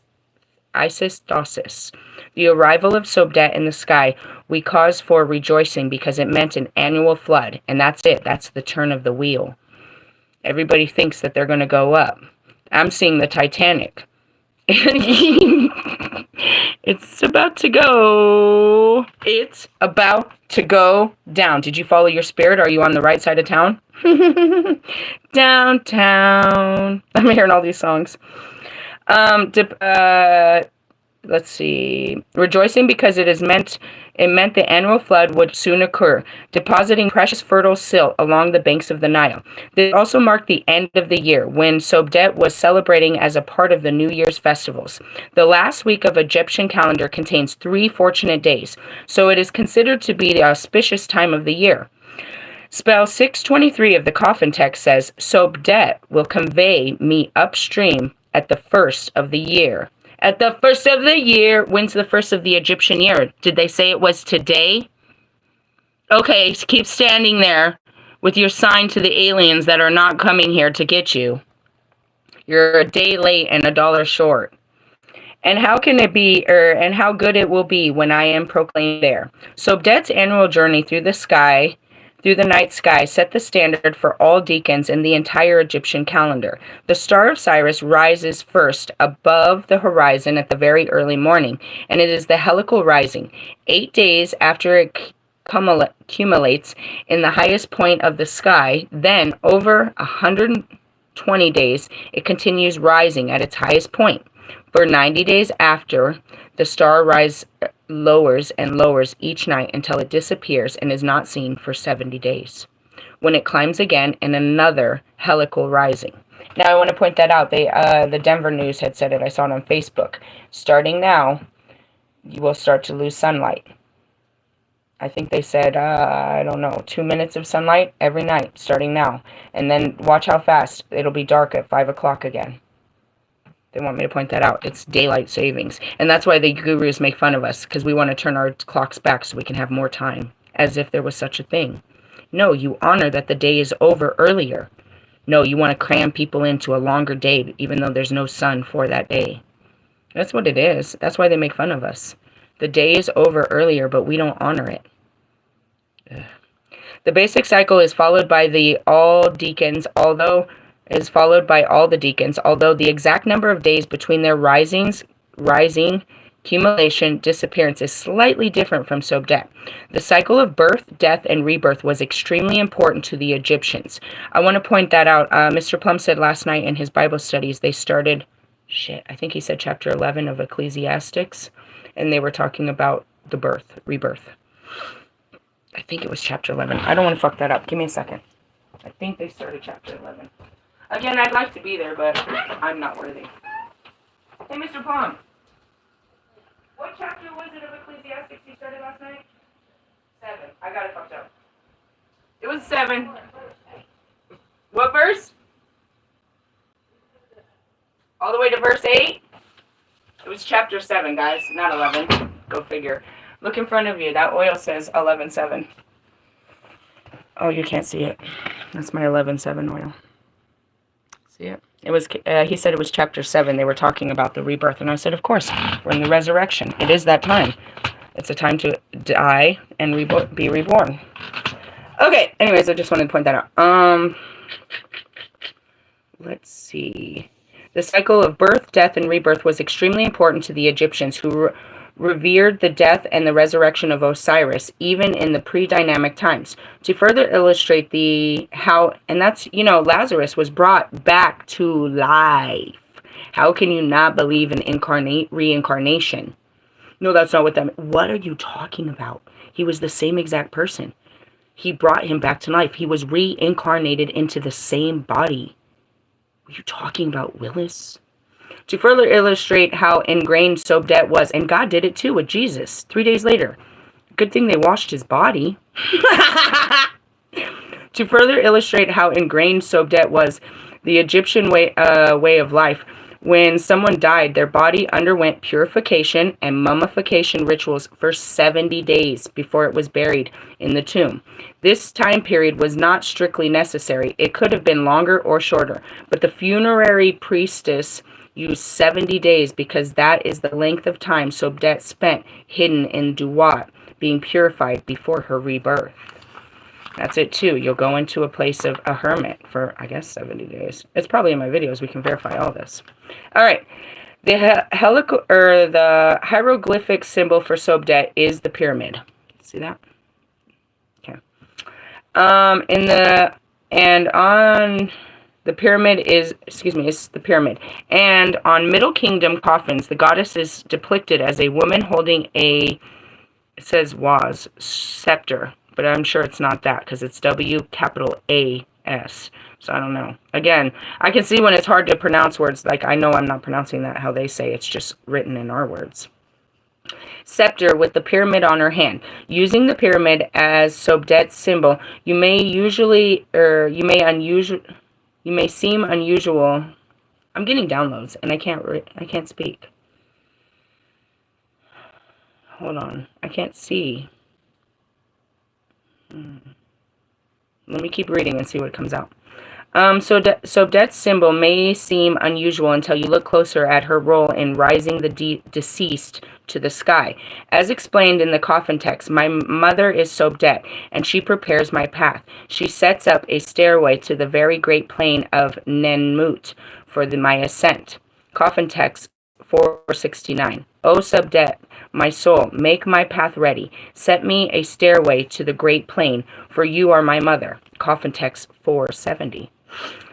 Thosis. The arrival of Sobdet in the sky we cause for rejoicing because it meant an annual flood, and that's it. That's the turn of the wheel. Everybody thinks that they're going to go up. I'm seeing the Titanic. It's about to go. It's about to go down. Did you follow your spirit? Are you on the right side of town? Downtown. I'm hearing all these songs. Let's see. Rejoicing because it meant the annual flood would soon occur, depositing precious fertile silt along the banks of the Nile. This also marked the end of the year, when Sobdet was celebrating as a part of the New Year's festivals. The last week of Egyptian calendar contains 3 fortunate days, so it is considered to be the auspicious time of the year. Spell 623 of the coffin text says, Sobdet will convey me upstream at the first of the year. At the first of the year. When's the first of the Egyptian year? Did they say it was today? Okay, keep standing there with your sign to the aliens that are not coming here to get you. You're a day late and $1 short. And how can it be, and how good it will be when I am proclaimed there. Sobdet's annual journey through the night sky set the standard for all deacons in the entire Egyptian calendar. The Star of Sirius rises first above the horizon at the very early morning, and it is the helical rising. 8 days after it accumulates in the highest point of the sky, then over 120 days, it continues rising at its highest point. For 90 days after, the star lowers and lowers each night until it disappears and is not seen for 70 days, when it climbs again in another helical rising. Now, I want to point that out. The Denver News had said it. I saw it on Facebook. Starting now, you will start to lose sunlight. I think they said, I don't know, 2 minutes of sunlight every night, starting now. And then watch how fast it'll be dark at 5 o'clock again. They want me to point that out. It's daylight savings. And that's why the gurus make fun of us, because we want to turn our clocks back so we can have more time, as if there was such a thing. No, you honor that the day is over earlier. No, you want to cram people into a longer day, even though there's no sun for that day. That's what it is. That's why they make fun of us. The day is over earlier, but we don't honor it. Ugh. The basic cycle is followed by all the deacons, although the exact number of days between their rising, accumulation, disappearance is slightly different from Sobdet. The cycle of birth, death, and rebirth was extremely important to the Egyptians. I want to point that out. Mr. Plum said last night in his Bible studies they started, I think he said chapter 11 of Ecclesiastics, and they were talking about the birth, rebirth. I think it was chapter 11. I don't want to fuck that up. Give me a second. I think they started chapter 11. Again, I'd like to be there, but I'm not worthy. Hey, Mr. Plum. What chapter was it of Ecclesiastics you started last night? 7. I got it fucked up. It was 7. What verse? All the way to verse 8? It was chapter 7, guys, not 11. Go figure. Look in front of you. That oil says 11:7. Oh, you can't see it. That's my 11:7 oil. See it? It was. He said it was chapter 7. They were talking about the rebirth, and I said, of course, we're in the resurrection. It is that time. It's a time to die and be reborn. Okay. Anyways, I just wanted to point that out. Let's see. The cycle of birth, death, and rebirth was extremely important to the Egyptians, who revered the death and the resurrection of Osiris, even in the pre-dynamic times. To further illustrate Lazarus was brought back to life. How can you not believe in reincarnation? No, that's not what that meant. What are you talking about? He was the same exact person. He brought him back to life. He was reincarnated into the same body. What are you talking about, Willis? To further illustrate how ingrained Sobdet was, and God did it too with Jesus 3 days later. Good thing they washed his body. To further illustrate how ingrained Sobdet was, the Egyptian way of life, when someone died, their body underwent purification and mummification rituals for 70 days before it was buried in the tomb. This time period was not strictly necessary. It could have been longer or shorter, but the funerary priestess used 70 days because that is the length of time Sobdet spent hidden in Duat, being purified before her rebirth. That's it too. You'll go into a place of a hermit for, I guess, 70 days. It's probably in my videos. We can verify all this. All right. The hieroglyphic symbol for Sobdet is the pyramid. See that? Okay. The pyramid is the pyramid. And on Middle Kingdom coffins, the goddess is depicted as a woman holding it says scepter, but I'm sure it's not that because it's W-A-S. So I don't know. Again, I can see when it's hard to pronounce words, like I know I'm not pronouncing that how they say, it's just written in our words. Scepter with the pyramid on her hand. Using the pyramid as Sobdet's symbol, you may seem unusual. I'm getting downloads and I can't speak. Hold on. I can't see. Let me keep reading and see what comes out. Sobdet's symbol may seem unusual until you look closer at her role in rising the deceased to the sky. As explained in the coffin text, my mother is Sobdet, and she prepares my path. She sets up a stairway to the very great plain of Nenmut for my ascent. Coffin text 469. O Sobdet, my soul, make my path ready. Set me a stairway to the great plain, for you are my mother. Coffin text 470.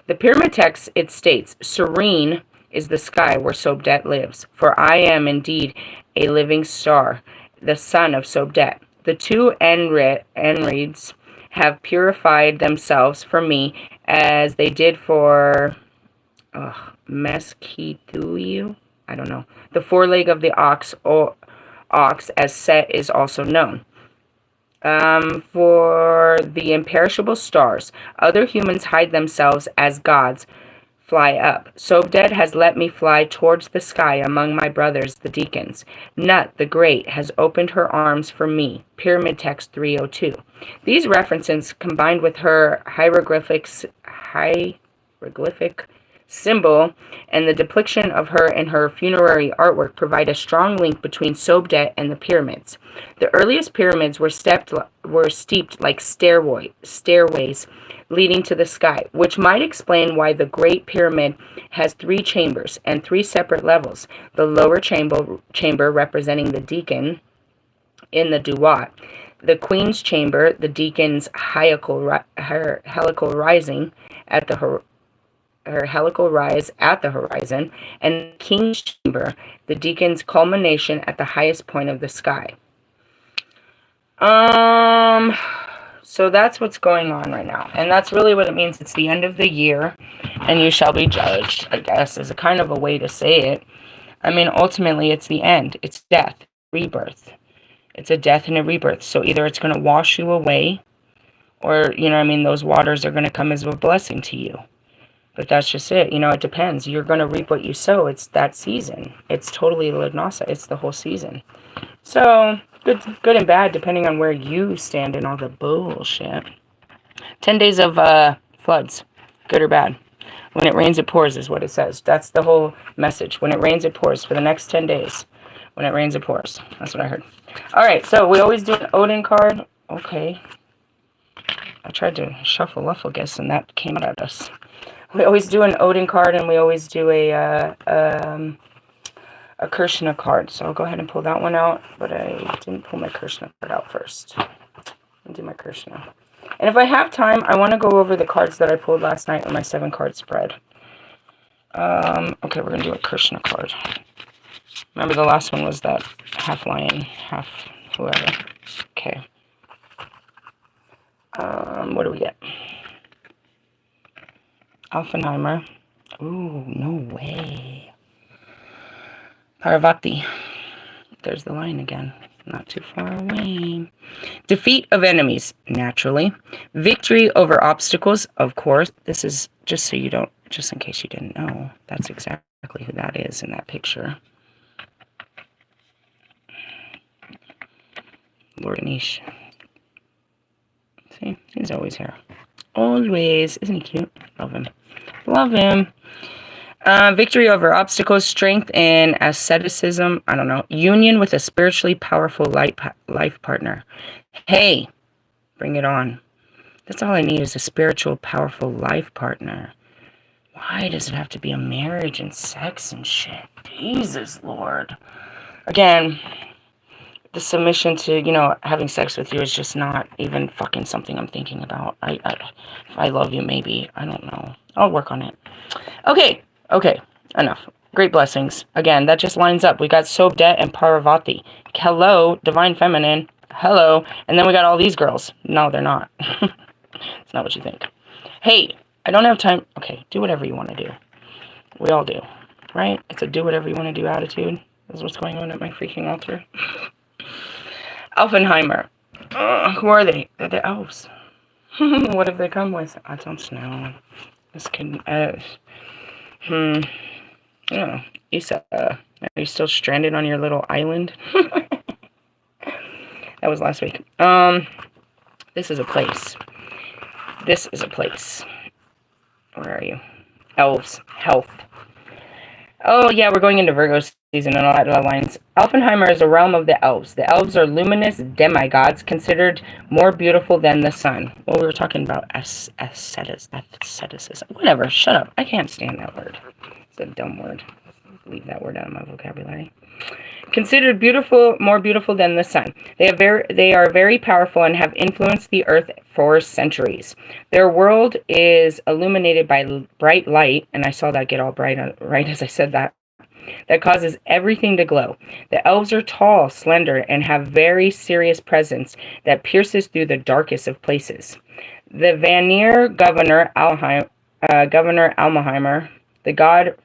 The pyramid text, it states, serene is the sky where Sobdet lives, for I am indeed a living star, the son of Sobdet. The two Enrids have purified themselves for me as they did for Mesquitui, I don't know. The foreleg of the ox as Set is also known. For the imperishable stars, other humans hide themselves as gods fly up. Sobdet has let me fly towards the sky among my brothers, the deacons. Nut, the Great, has opened her arms for me. Pyramid Text 302. These references, combined with her hieroglyphic symbol and the depiction of her in her funerary artwork, provide a strong link between Sobdet and the pyramids. The earliest pyramids were steeped like stairways leading to the sky, which might explain why the Great Pyramid has 3 chambers and 3 separate levels. The lower chamber representing the deacon in the duat, the queen's chamber, the deacon's helical rising at the her helical rise at the horizon, and the king's chamber, the deacon's culmination at the highest point of the sky. So that's what's going on right now. And that's really what it means. It's the end of the year, and you shall be judged, I guess, is a kind of a way to say it. I mean, ultimately, it's the end. It's death, rebirth. It's a death and a rebirth. So either it's going to wash you away, or, you know what I mean, those waters are going to come as a blessing to you. But that's just it. You know, it depends. You're going to reap what you sow. It's that season. It's totally Lidnasa. It's the whole season. So, good and bad, depending on where you stand in all the bullshit. 10 days of floods. Good or bad. When it rains, it pours is what it says. That's the whole message. When it rains, it pours. For the next 10 days. When it rains, it pours. That's what I heard. Alright, so we always do an Odin card. Okay. I tried to shuffle guess, and that came out at us. We always do an Odin card, and we always do a Krsna card. So I'll go ahead and pull that one out, but I didn't pull my Krsna card out first. I'll do my Krsna. And if I have time, I want to go over the cards that I pulled last night on my 7-card spread. Okay, we're going to do a Krsna card. Remember the last one was that half lion, half whoever. Okay. What do we get? Alfenheimer. Ooh, no way. Parvati. There's the line again. Not too far away. Defeat of enemies, naturally. Victory over obstacles, of course. This is just so you don't, just in case you didn't know. That's exactly who that is in that picture. Lord Anish. See, he's always here. Always. Isn't he cute? Love him. Love him. Victory over obstacles, strength and asceticism. I don't know. Union with a spiritually powerful life partner. Hey, bring it on. That's all I need is a spiritual, powerful life partner. Why does it have to be a marriage and sex and shit? Jesus, Lord. Again, the submission to, you know, having sex with you is just not even fucking something I'm thinking about. If I love you, maybe. I don't know. I'll work on it. Okay, enough. Great blessings. Again, that just lines up. We got Sobdet and Parvati. Hello, Divine Feminine. Hello. And then we got all these girls. No, they're not. It's not what you think. Hey, I don't have time. Okay, do whatever you want to do. We all do, right? It's a do whatever you want to do attitude. This is what's going on at my freaking altar. Alfenheimer. Who are they? They're the elves. What have they come with? I don't know. This can... Yeah. Isa, are you still stranded on your little island? That was last week. This is a place. This is a place. Where are you? Elves. Health. Oh, yeah, we're going into Virgo season and all that lines. Alfenheimer is a realm of the elves. The elves are luminous demigods considered more beautiful than the sun. Well, we were talking about asceticism. Whatever, shut up. I can't stand that word. It's a dumb word. Leave that word out of my vocabulary. Considered beautiful, more beautiful than the sun. They are very powerful and have influenced the earth for centuries. Their world is illuminated by bright light, and I saw that get all bright right as I said that causes everything to glow. The elves are tall, slender, and have very serious presence that pierces through the darkest of places. The Vanir Governor Almaheimer, The god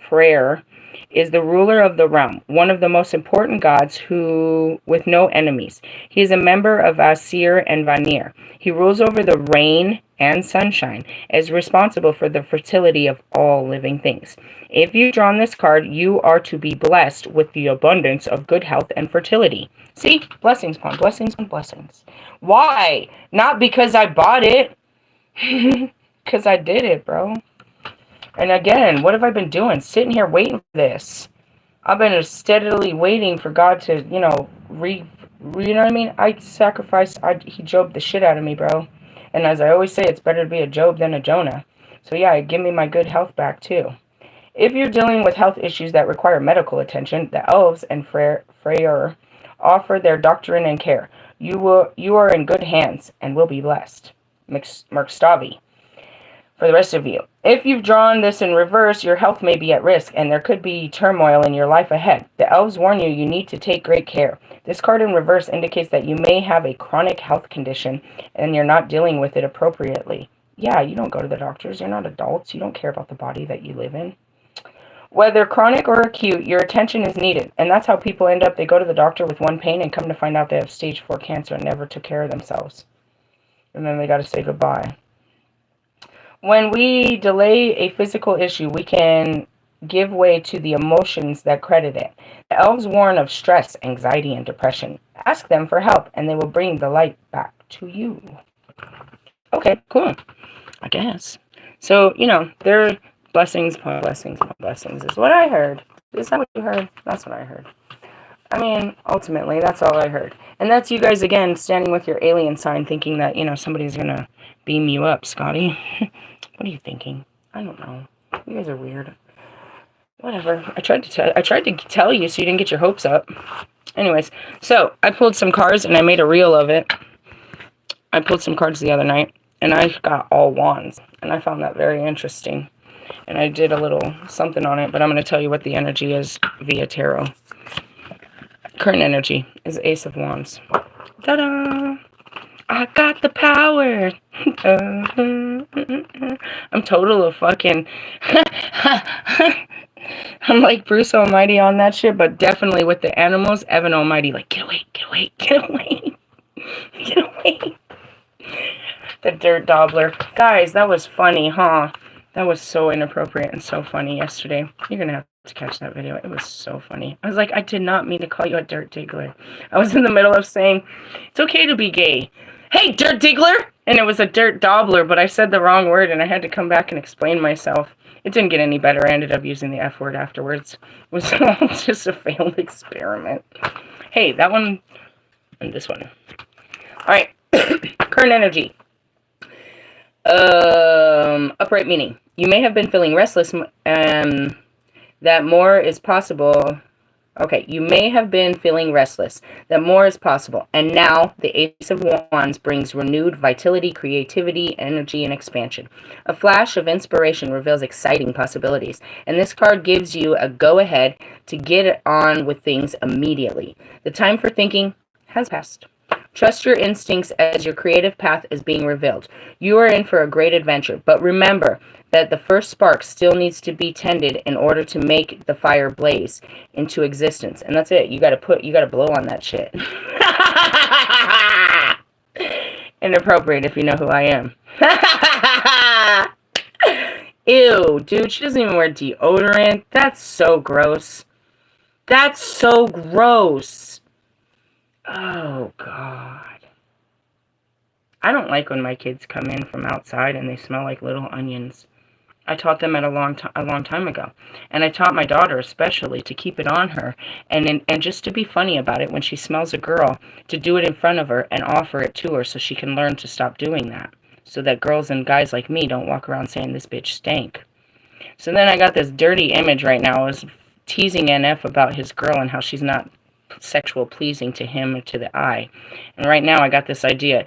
Freyr is the ruler of the realm, one of the most important gods who with no enemies. He is a member of Seer and Vanir. He rules over the rain and sunshine, is responsible for the fertility of all living things. If you've drawn this card, you are to be blessed with the abundance of good health and fertility. See? Blessings upon blessings upon blessings. Why? Not because I bought it. Because I did it, bro. And again, what have I been doing? Sitting here waiting for this. I've been steadily waiting for God to, you know what I mean? I sacrificed, he Job the shit out of me, bro. And as I always say, it's better to be a Job than a Jonah. So yeah, give me my good health back too. If you're dealing with health issues that require medical attention, the elves and Freyr offer their doctrine and care. You are in good hands and will be blessed. Merkstavi. For the rest of you, if you've drawn this in reverse, your health may be at risk and there could be turmoil in your life ahead. The elves warn you need to take great care. This card in reverse indicates that you may have a chronic health condition and you're not dealing with it appropriately. Yeah, you don't go to the doctors. You're not adults. You don't care about the body that you live in. Whether chronic or acute, your attention is needed. And that's how people end up. They go to the doctor with one pain and come to find out they have stage 4 cancer and never took care of themselves. And then they got to say goodbye. When we delay a physical issue, we can give way to the emotions that credit it. The elves warn of stress, anxiety, and depression. Ask them for help, and they will bring the light back to you. Okay, cool. I guess. So, you know, they're blessings upon blessings upon blessings is what I heard. Is that what you heard? That's what I heard. I mean, ultimately, that's all I heard. And that's you guys, again, standing with your alien sign thinking that, you know, somebody's going to beam you up, Scotty. What are you thinking? I don't know. You guys are weird. Whatever. I tried to tell you so you didn't get your hopes up. Anyways, so I pulled some cards and I made a reel of it. I pulled some cards the other night and I got all wands. And I found that very interesting. And I did a little something on it, but I'm going to tell you what the energy is via tarot. Current energy is Ace of Wands. Ta-da! I got the power. I'm total of fucking... I'm like Bruce Almighty on that shit, but definitely with the animals, Evan Almighty, like, get away, get away, get away. Get away. The dirt dobbler. Guys, that was funny, huh? That was so inappropriate and so funny yesterday. You're going to have to catch that video. It was so funny. I was like, I did not mean to call you a dirt diggler. I was in the middle of saying, it's okay to be gay. Hey, dirt diggler! And it was a dirt dobbler, but I said the wrong word and I had to come back and explain myself. It didn't get any better. I ended up using the F word afterwards. It was all just a failed experiment. Hey, that one and this one. Alright. Current energy. Upright meaning. You may have been feeling restless, that more is possible. Okay, you may have been feeling restless, that more is possible. And now, the Ace of Wands brings renewed vitality, creativity, energy, and expansion. A flash of inspiration reveals exciting possibilities. And this card gives you a go-ahead to get on with things immediately. The time for thinking has passed. Trust your instincts as your creative path is being revealed. You are in for a great adventure, but remember that the first spark still needs to be tended in order to make the fire blaze into existence. And that's it. You gotta blow on that shit. Inappropriate if you know who I am. Ew, dude, she doesn't even wear deodorant. That's so gross. That's so gross. Oh, God. I don't like when my kids come in from outside and they smell like little onions. I taught them a long time ago. And I taught my daughter especially to keep it on her. And just to be funny about it when she smells a girl, to do it in front of her and offer it to her so she can learn to stop doing that. So that girls and guys like me don't walk around saying this bitch stank. So then I got this dirty image right now. I was teasing NF about his girl and how she's not sexual pleasing to him or to the eye. And right now I got this idea.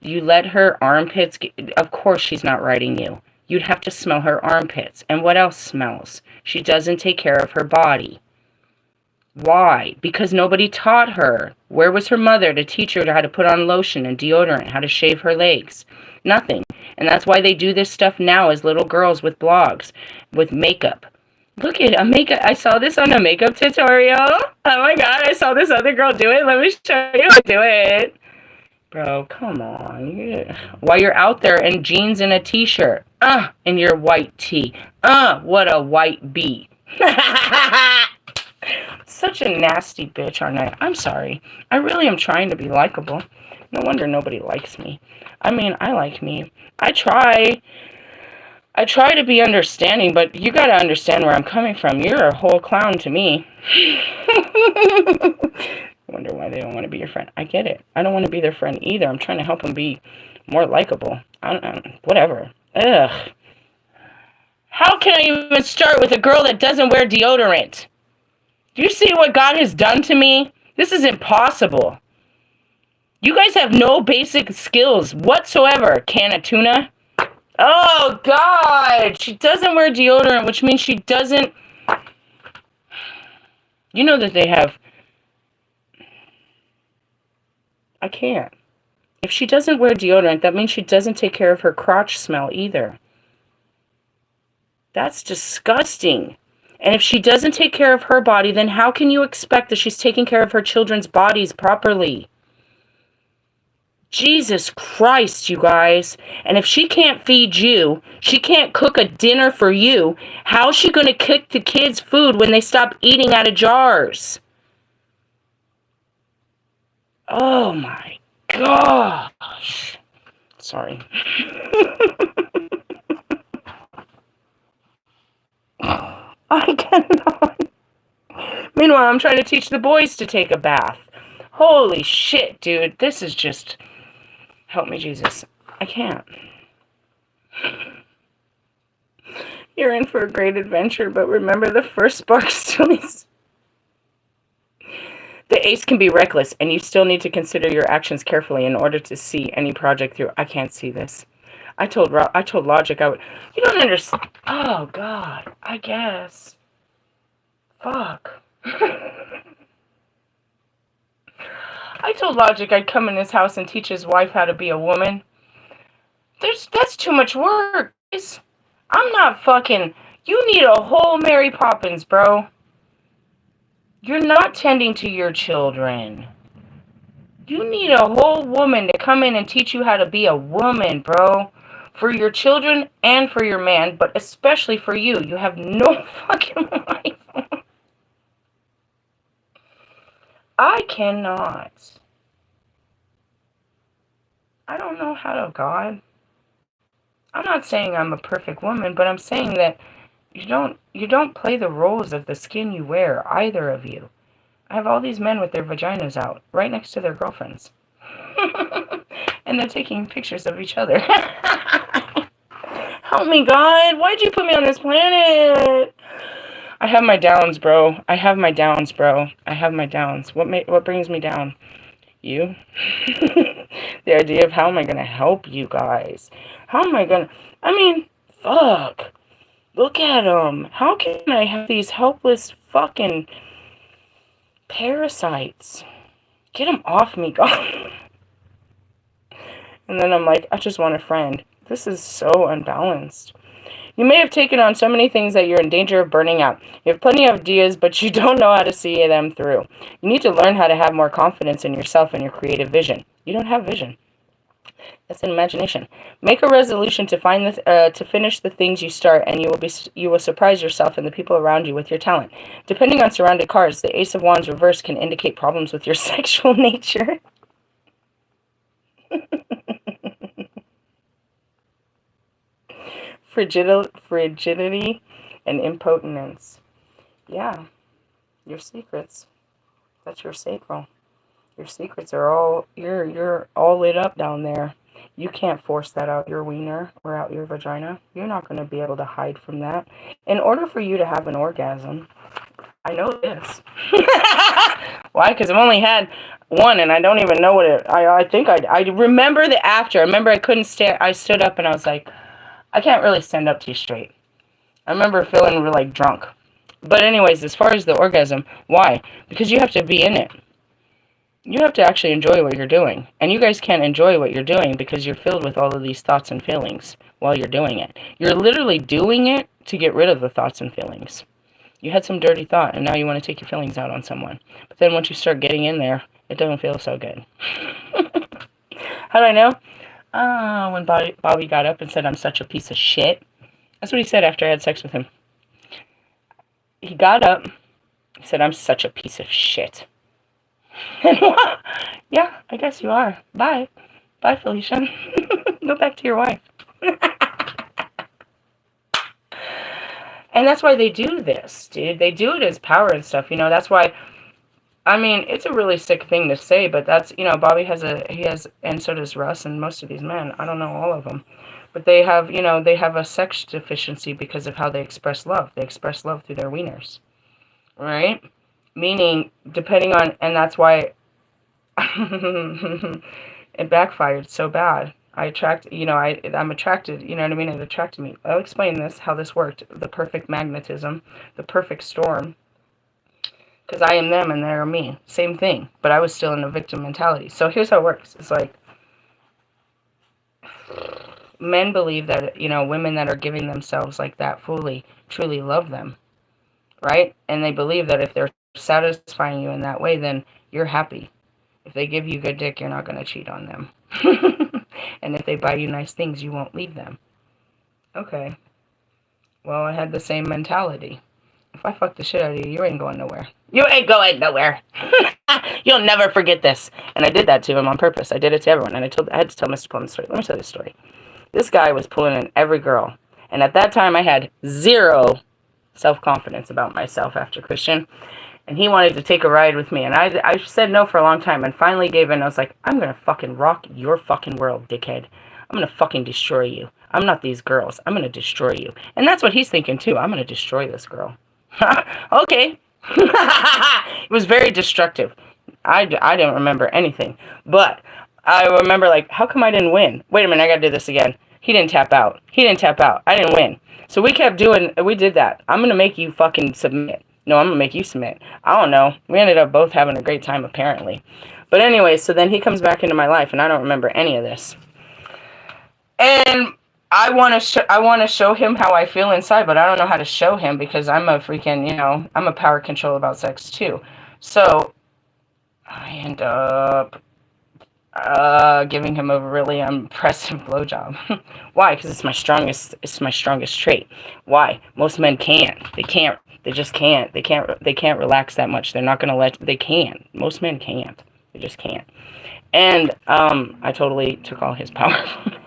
You let her armpits of course she's not writing you. You'd have to smell her armpits. And what else smells? She doesn't take care of her body. Why? Because nobody taught her. Where was her mother to teach her how to put on lotion and deodorant, how to shave her legs? Nothing. And that's why they do this stuff now as little girls with blogs, with makeup. Look at a makeup. I saw this on a makeup tutorial. Oh my god, I saw this other girl do it. Let me show you how to do it. Bro, come on. While you're out there in jeans and a t-shirt. And your white tee. What a white bee. Such a nasty bitch, aren't I? I'm sorry. I really am trying to be likable. No wonder nobody likes me. I mean, I like me. I try to be understanding, but you gotta understand where I'm coming from. You're a whole clown to me. I wonder why they don't want to be your friend. I get it. I don't want to be their friend either. I'm trying to help them be more likable. Whatever. Ugh. How can I even start with a girl that doesn't wear deodorant? Do you see what God has done to me? This is impossible. You guys have no basic skills whatsoever. Can of tuna? Oh, God. She doesn't wear deodorant, which means she doesn't... You know that they have... I can't. If she doesn't wear deodorant, that means she doesn't take care of her crotch smell either. That's disgusting. And if she doesn't take care of her body, then how can you expect that she's taking care of her children's bodies properly? Jesus Christ, you guys. And if she can't feed you, she can't cook a dinner for you, how's she going to cook the kids' food when they stop eating out of jars? Oh my gosh. Sorry. I cannot. Meanwhile, I'm trying to teach the boys to take a bath. Holy shit, dude. This is just... Help me, Jesus. I can't. You're in for a great adventure, but remember the first spark still needs... The ace can be reckless, and you still need to consider your actions carefully in order to see any project through. I can't see this. I told Logic I would... You don't understand. Oh, God. I guess. Fuck. I told Logic I'd come in his house and teach his wife how to be a woman. That's too much work. I'm not fucking... You need a whole Mary Poppins, bro. You're not tending to your children. You need a whole woman to come in and teach you how to be a woman, bro. For your children and for your man, but especially for you. You have no fucking life. I cannot. I don't know how to God. I'm not saying I'm a perfect woman, but I'm saying that you don't play the roles of the skin you wear, either of you. I have all these men with their vaginas out, right next to their girlfriends. And they're taking pictures of each other. Help me, God. Why'd you put me on this planet? I have my downs, bro. I have my downs, bro. I have my downs. What brings me down? You? The idea of how am I going to help you guys? How am I going to... I mean, fuck. Look at them. How can I have these helpless fucking parasites? Get them off me, God. And then I'm like, I just want a friend. This is so unbalanced. You may have taken on so many things that you're in danger of burning out. You have plenty of ideas, but you don't know how to see them through. You need to learn how to have more confidence in yourself and your creative vision. You don't have vision. That's an imagination. Make a resolution to to finish the things you start, and you will surprise yourself and the people around you with your talent. Depending on surrounded cards, the Ace of Wands reverse can indicate problems with your sexual nature. Frigidity and impotence. Yeah, your secrets. That's your sacral. Your secrets are all, you're all lit up down there. You can't force that out your wiener or out your vagina. You're not going to be able to hide from that. In order for you to have an orgasm, I know this. Why? Because I've only had one, and I don't even know what it... I think I remember the after. I remember I couldn't stand... I stood up, and I was like, I can't really stand up too straight. I remember feeling like drunk. But anyways, as far as the orgasm, why? Because you have to be in it. You have to actually enjoy what you're doing. And you guys can't enjoy what you're doing because you're filled with all of these thoughts and feelings while you're doing it. You're literally doing it to get rid of the thoughts and feelings. You had some dirty thought, and now you want to take your feelings out on someone. But then once you start getting in there, it doesn't feel so good. How do I know? When Bobby got up and said, I'm such a piece of shit. That's what he said after I had sex with him. He got up, he said, I'm such a piece of shit. And yeah, I guess you are. Bye. Bye, Felicia. Go back to your wife. And that's why they do this, dude. They do it as power and stuff, you know. That's why, I mean, it's a really sick thing to say, but that's, you know, Bobby has and so does Russ and most of these men. I don't know all of them. But they have, you know, they have a sex deficiency because of how they express love. They express love through their wieners. Right? Meaning, depending on, and that's why it backfired so bad. I'm attracted, you know what I mean? It attracted me. I'll explain this, how this worked. The perfect magnetism, the perfect storm. Because I am them and they're me. Same thing. But I was still in a victim mentality. So here's how it works. It's like, men believe that, you know, women that are giving themselves like that fully, truly love them. Right? And they believe that if they're satisfying you in that way, then you're happy. If they give you good dick, you're not going to cheat on them. And if they buy you nice things, you won't leave them. Okay. Well, I had the same mentality. If I fuck the shit out of you, you ain't going nowhere. You ain't going nowhere. You'll never forget this. And I did that to him on purpose. I did it to everyone. And I had to tell Mr. Plum the story. Let me tell you the story. This guy was pulling in every girl. And at that time, I had zero self-confidence about myself after Christian. And he wanted to take a ride with me. And I said no for a long time and finally gave in. I was like, I'm going to fucking rock your fucking world, dickhead. I'm going to fucking destroy you. I'm not these girls. I'm going to destroy you. And that's what he's thinking too. I'm going to destroy this girl. Okay. It was very destructive. I don't remember anything. But I remember like, how come I didn't win? Wait a minute, I got to do this again. He didn't tap out. He didn't tap out. I didn't win. So we did that. I'm going to make you fucking submit. No, I'm going to make you submit. I don't know. We ended up both having a great time, apparently. But anyway, so then he comes back into my life, and I don't remember any of this. And I want to show him how I feel inside, but I don't know how to show him because I'm a freaking, you know, I'm a power control about sex, too. So I end up giving him a really impressive blowjob. Why? Because it's my strongest trait. Why? Most men can't. They can't. They just can't. They can't relax that much. They're not going to they can't. Most men can't. They just can't. And I totally took all his power from him.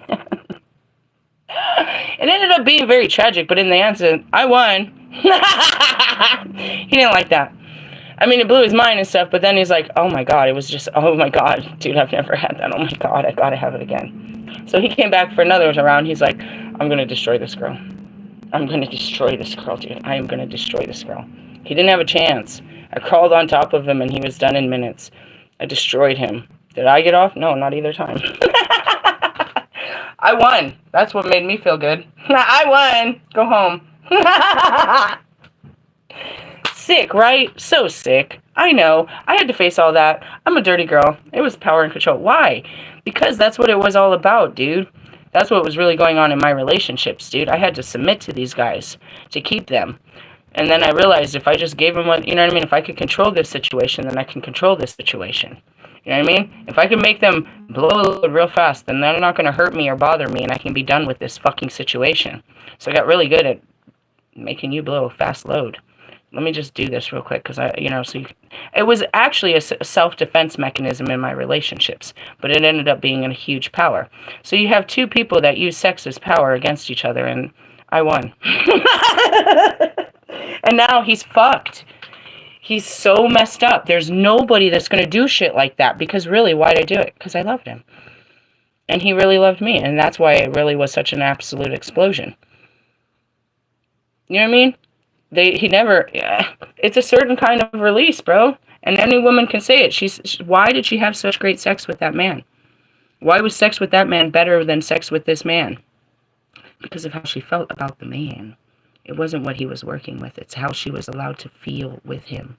It ended up being very tragic, but in the end, I won. He didn't like that. I mean, it blew his mind and stuff, but then he's like, oh my God, it was just, oh my God, dude, I've never had that. Oh my God, I gotta have it again. So he came back for another round. He's like, I'm going to destroy this girl. I'm going to destroy this girl, dude. I am going to destroy this girl. He didn't have a chance. I crawled on top of him, and he was done in minutes. I destroyed him. Did I get off? No, not either time. I won. That's what made me feel good. I won. Go home. Sick, right? So sick. I know. I had to face all that. I'm a dirty girl. It was power and control. Why? Because that's what it was all about, dude. That's what was really going on in my relationships, dude. I had to submit to these guys to keep them. And then I realized if I just gave them what, you know what I mean? If I could control this situation, then I can control this situation. You know what I mean? If I can make them blow a load real fast, then they're not going to hurt me or bother me, and I can be done with this fucking situation. So I got really good at making you blow a fast load. Let me just do this real quick, because it was actually a self-defense mechanism in my relationships, but it ended up being a huge power. So you have two people that use sex as power against each other, and I won. And now he's fucked. He's so messed up. There's nobody that's going to do shit like that, because really, why'd I do it? Because I loved him. And he really loved me, and that's why it really was such an absolute explosion. You know what I mean? It's a certain kind of release, bro. And any woman can say it. Why did she have such great sex with that man? Why was sex with that man better than sex with this man? Because of how she felt about the man. It wasn't what he was working with. It's how she was allowed to feel with him.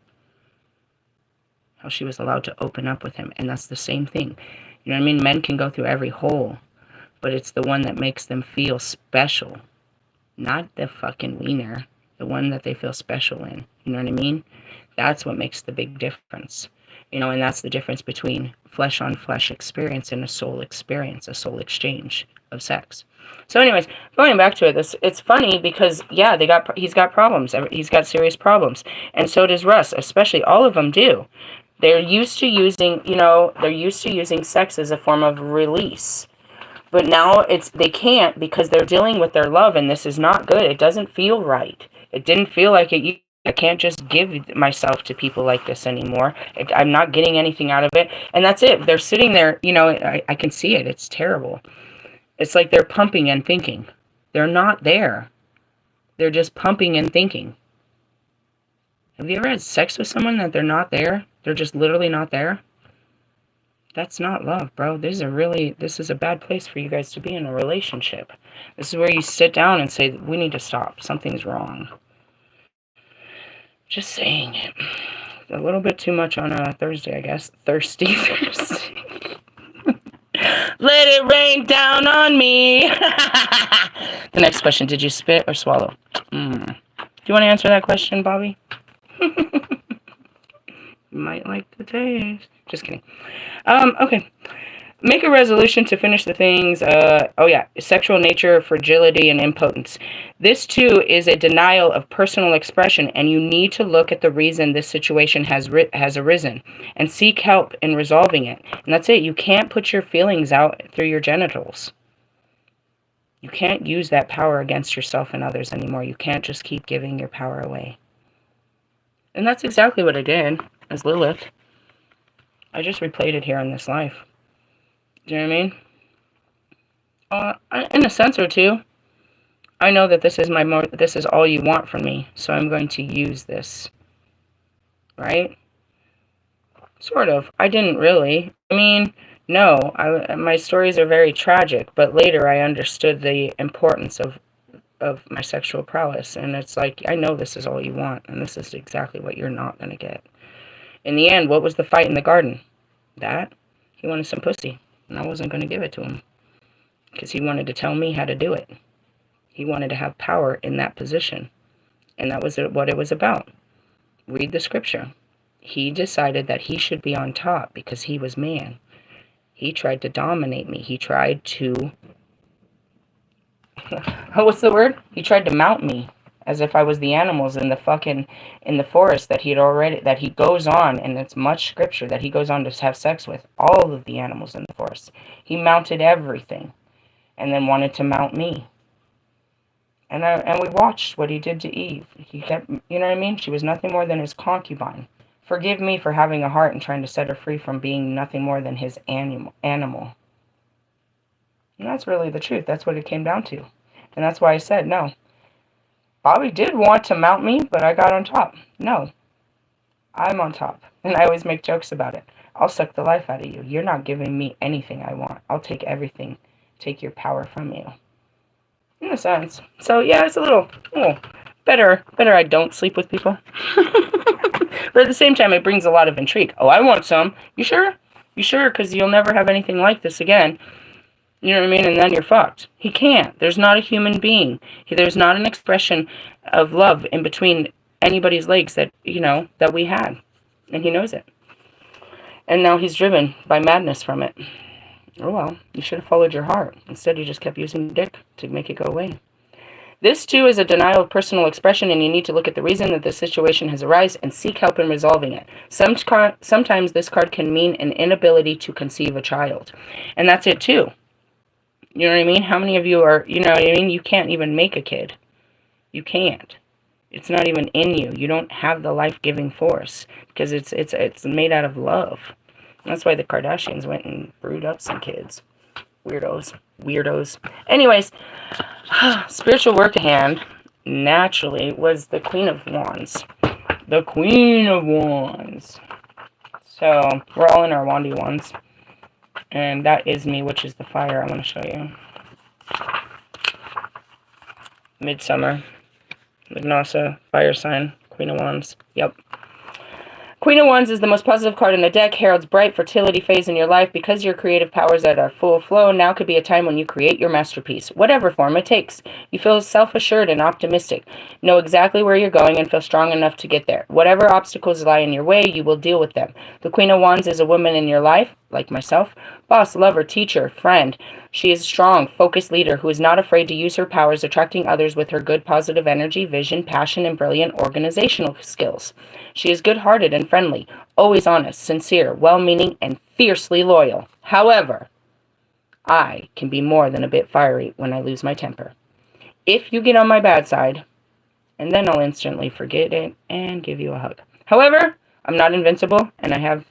How she was allowed to open up with him. And that's the same thing. You know what I mean? Men can go through every hole, but it's the one that makes them feel special. Not the fucking wiener. The one that they feel special in. You know what I mean? That's what makes the big difference. You know, and that's the difference between flesh-on-flesh experience and a soul experience, a soul exchange of sex. So anyways, going back to it, it's funny because, yeah, he's got problems. He's got serious problems. And so does Russ, especially. All of them do. They're used to using, they're used to using sex as a form of release. But now they can't because they're dealing with their love, and this is not good. It doesn't feel right. It didn't feel like it. I can't just give myself to people like this anymore. I'm not getting anything out of it. And that's it. They're sitting there, I can see it. It's terrible. It's like they're pumping and thinking. They're not there. They're just pumping and thinking. Have you ever had sex with someone that they're not there? They're just literally not there? That's not love, bro. This is a bad place for you guys to be in a relationship. This is where you sit down and say, we need to stop. Something's wrong. Just saying it. A little bit too much on a Thursday, I guess. Thirsty Thursday. Let it rain down on me. The next question, did you spit or swallow? Do you want to answer that question, Bobby? You might like the taste. Just kidding. Okay. Make a resolution to finish the things. Sexual nature, fragility, and impotence. This, too, is a denial of personal expression, and you need to look at the reason this situation has arisen and seek help in resolving it. And that's it. You can't put your feelings out through your genitals. You can't use that power against yourself and others anymore. You can't just keep giving your power away. And that's exactly what I did as Lilith. I just replayed it here in this life. Do you know what I mean? In a sense or two, I know that this is all you want from me, so I'm going to use this. Right? Sort of. I didn't really. I mean, no. My stories are very tragic, but later I understood the importance of my sexual prowess, and it's like, I know this is all you want, and this is exactly what you're not going to get. In the end, what was the fight in the garden? That? He wanted some pussy. And I wasn't going to give it to him. Because he wanted to tell me how to do it. He wanted to have power in that position. And that was what it was about. Read the scripture. He decided that he should be on top because he was man. He tried to dominate me. He tried to... what's the word? He tried to mount me. As if I was the animals in the forest that he goes on, and it's much scripture that he goes on to have sex with all of the animals in the forest. He mounted everything, and then wanted to mount me. And we watched what he did to Eve. He kept, you know what I mean? She was nothing more than his concubine. Forgive me for having a heart and trying to set her free from being nothing more than his animal. And that's really the truth. That's what it came down to. And that's why I said no. Bobby did want to mount me, but I got on top. No. I'm on top. And I always make jokes about it. I'll suck the life out of you. You're not giving me anything I want. I'll take everything. Take your power from you. In a sense. So, yeah, it's a little better I don't sleep with people. But at the same time, it brings a lot of intrigue. Oh, I want some. You sure? You sure? Because you'll never have anything like this again. You know what I mean? And then you're fucked. He can't. There's not a human being. There's not an expression of love in between anybody's legs that we had. And he knows it. And now he's driven by madness from it. Oh well, you should have followed your heart. Instead, you just kept using dick to make it go away. This, too, is a denial of personal expression, and you need to look at the reason that the situation has arisen and seek help in resolving it. Sometimes this card can mean an inability to conceive a child. And that's it, too. You know what I mean? How many of you are, you know what I mean? You can't even make a kid. You can't. It's not even in you. You don't have the life-giving force because it's made out of love. And that's why the Kardashians went and brewed up some kids. Weirdos. Anyways, spiritual work at hand, naturally, was the Queen of Wands. The Queen of Wands. So, we're all in our wandy wands. And that is me, which is the fire I want to show you. Midsummer. Magnasa, fire sign, Queen of Wands. Yep. Queen of Wands is the most positive card in the deck, heralds bright fertility phase in your life. Because your creative powers are at full flow, now could be a time when you create your masterpiece, whatever form it takes. You feel self-assured and optimistic, know exactly where you're going, and feel strong enough to get there. Whatever obstacles lie in your way, you will deal with them. The Queen of Wands is a woman in your life, like myself, boss, lover, teacher, friend. She is a strong, focused leader who is not afraid to use her powers, attracting others with her good, positive energy, vision, passion, and brilliant organizational skills. She is good-hearted and friendly, always honest, sincere, well-meaning, and fiercely loyal. However, I can be more than a bit fiery when I lose my temper. If you get on my bad side, and then I'll instantly forget it and give you a hug. However, I'm not invincible, and I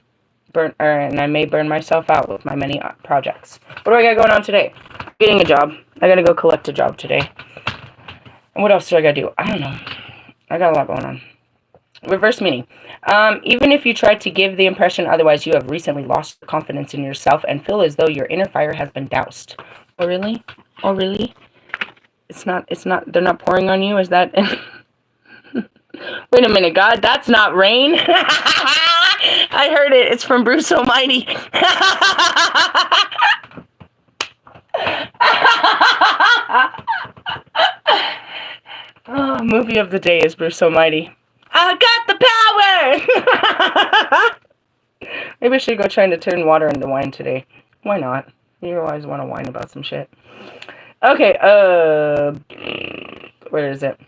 may burn myself out with my many projects. What do I got going on today? Getting a job. I gotta go collect a job today. And what else do I gotta do? I don't know. I got a lot going on. Reverse meaning. Even if you try to give the impression otherwise, you have recently lost confidence in yourself and feel as though your inner fire has been doused. Oh, really? Oh, really? It's not, they're not pouring on you? Is that... Wait a minute, God, that's not rain. I heard it. It's from Bruce Almighty. Oh, movie of the day is Bruce Almighty. I got the power! Maybe I should go trying to turn water into wine today. Why not? You always want to whine about some shit. Okay, where is it?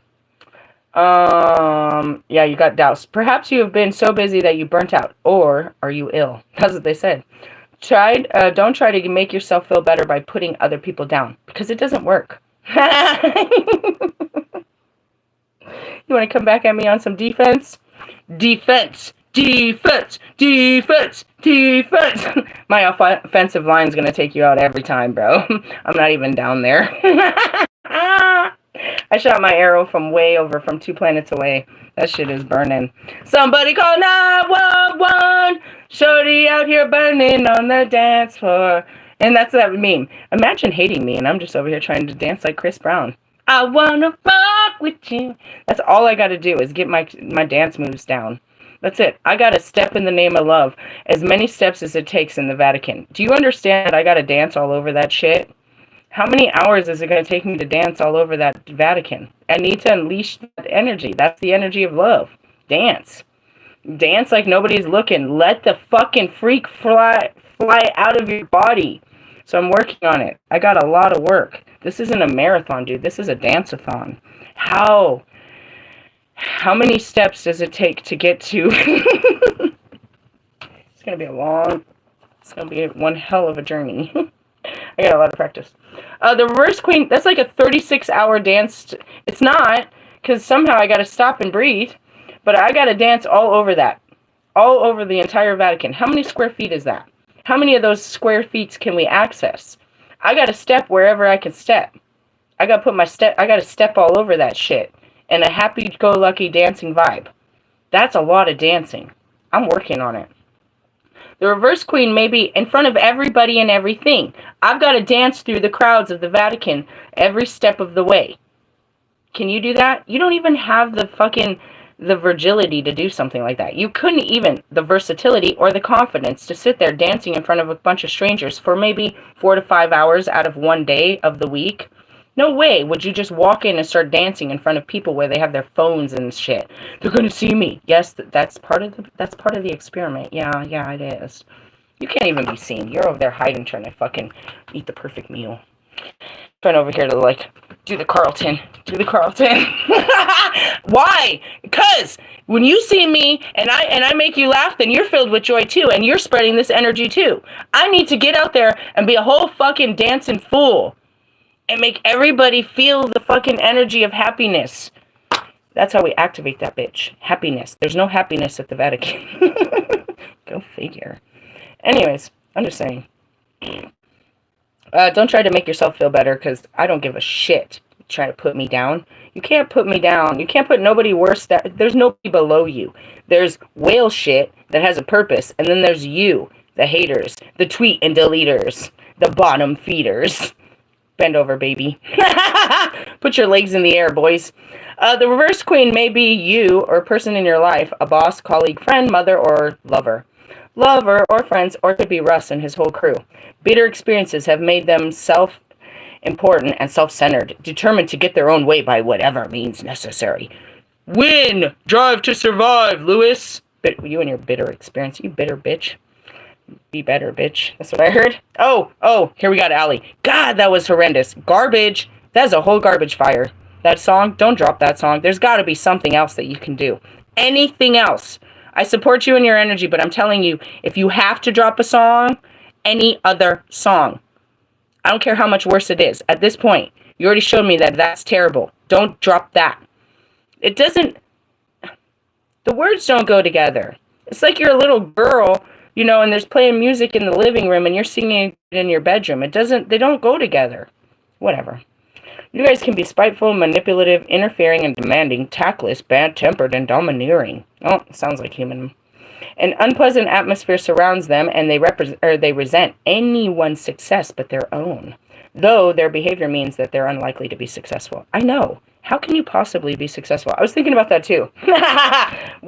Yeah, you got doused. Perhaps you have been so busy that you burnt out. Or are you ill? That's what they said. Don't try to make yourself feel better by putting other people down, because it doesn't work. You want to come back at me on some defense? Defense! Defense! Defense! Defense! My offensive line's gonna take you out every time, bro. I'm not even down there. I shot my arrow from 2 planets away. That shit is burning. Somebody call 911! Shorty out here burning on the dance floor. And that's that meme. Imagine hating me and I'm just over here trying to dance like Chris Brown. I wanna rock with you. That's all I gotta do is get my dance moves down. That's it. I gotta step in the name of love. As many steps as it takes in the Vatican. Do you understand that I gotta dance all over that shit? How many hours is it going to take me to dance all over that Vatican? I need to unleash that energy. That's the energy of love. Dance. Dance like nobody's looking. Let the fucking freak fly out of your body. So I'm working on it. I got a lot of work. This isn't a marathon, dude. This is a dance-a-thon. How many steps does it take to get to... It's going to be one hell of a journey. I got a lot of practice. The reverse queen, that's like a 36-hour dance. It's not, because somehow I got to stop and breathe. But I got to dance all over that. All over the entire Vatican. How many square feet is that? How many of those square feet can we access? I got to step wherever I can step. I got to step all over that shit. In a happy-go-lucky dancing vibe. That's a lot of dancing. I'm working on it. The reverse queen may be in front of everybody and everything. I've got to dance through the crowds of the Vatican every step of the way. Can you do that? You don't even have the virginity to do something like that. You couldn't even, the versatility or the confidence to sit there dancing in front of a bunch of strangers for maybe 4 to 5 hours out of one day of the week. No way would you just walk in and start dancing in front of people where they have their phones and shit. They're gonna see me. Yes, that's part of the experiment. Yeah, it is. You can't even be seen. You're over there hiding, trying to fucking eat the perfect meal. Trying over here to like do the Carlton. Why? Because when you see me and I make you laugh, then you're filled with joy too, and you're spreading this energy too. I need to get out there and be a whole fucking dancing fool. And make everybody feel the fucking energy of happiness. That's how we activate that bitch. Happiness. There's no happiness at the Vatican. Go figure. Anyways, I'm just saying. Don't try to make yourself feel better, because I don't give a shit. Try to put me down. You can't put me down. You can't put nobody worse. There's nobody below you. There's whale shit that has a purpose. And then there's you, the haters, the tweet and deleters, the bottom feeders. Bend over, baby. Put your legs in the air, boys. The reverse queen may be you or a person in your life, a boss, colleague, friend, mother, or lover. Lover or friends, or it could be Russ and his whole crew. Bitter experiences have made them self-important and self-centered, determined to get their own way by whatever means necessary. Win! Drive to survive, Lewis! You and your bitter experience, you bitter bitch. Be better, bitch. That's what I heard. Oh, here we got Allie. God, that was horrendous. Garbage. That's a whole garbage fire. That song, don't drop that song. There's got to be something else that you can do. Anything else. I support you and your energy, but I'm telling you, if you have to drop a song, any other song. I don't care how much worse it is. At this point, you already showed me that that's terrible. Don't drop that. It doesn't... The words don't go together. It's like you're a little girl, you know, and there's playing music in the living room and you're singing it in your bedroom. They don't go together. Whatever. You guys can be spiteful, manipulative, interfering, and demanding, tactless, bad-tempered, and domineering. Oh, sounds like human. An unpleasant atmosphere surrounds them, and they resent anyone's success but their own, though their behavior means that they're unlikely to be successful. I know. How can you possibly be successful? I was thinking about that too.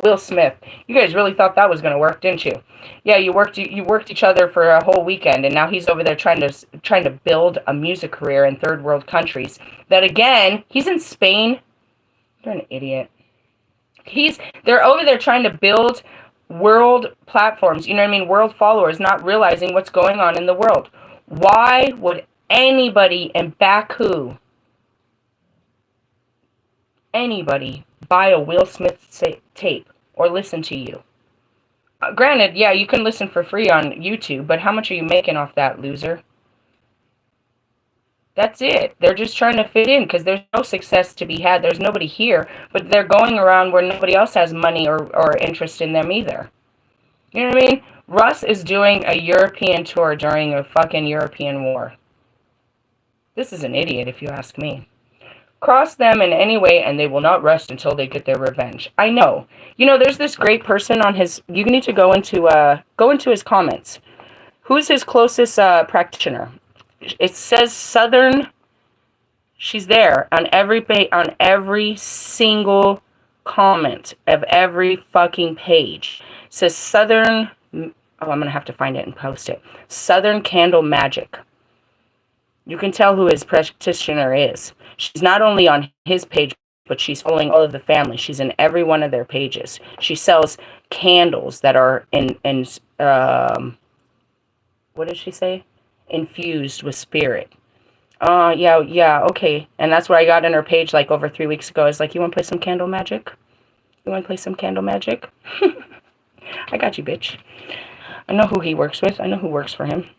Will Smith. You guys really thought that was going to work, didn't you? Yeah, you worked each other for a whole weekend, and now he's over there trying to build a music career in third world countries. That again, he's in Spain. You're an idiot. They're over there trying to build world platforms, you know what I mean? World followers, not realizing what's going on in the world. Why would anybody in Baku, anybody, buy a Will Smith tape or listen to you? Granted, yeah, you can listen for free on YouTube, but how much are you making off that, loser? That's it. They're just trying to fit in because there's no success to be had. There's nobody here, but they're going around where nobody else has money or interest in them either. You know what I mean? Russ is doing a European tour during a fucking European war. This is an idiot, if you ask me. Cross them in any way, and they will not rest until they get their revenge. I know. You know, there's this great person on his... You need to go into his comments. Who's his closest practitioner? It says Southern. She's there on every single comment of every fucking page. It says Southern. Oh, I'm gonna have to find it and post it. Southern Candle Magic. You can tell who his practitioner is. She's not only on his page, but she's following all of the family. She's in every one of their pages. She sells candles that are in what did she say? Infused with spirit. Yeah, okay. And that's what I got in her page like over 3 weeks ago. I was like, you want to play some candle magic? You want to play some candle magic? I got you, bitch. I know who he works with. I know who works for him.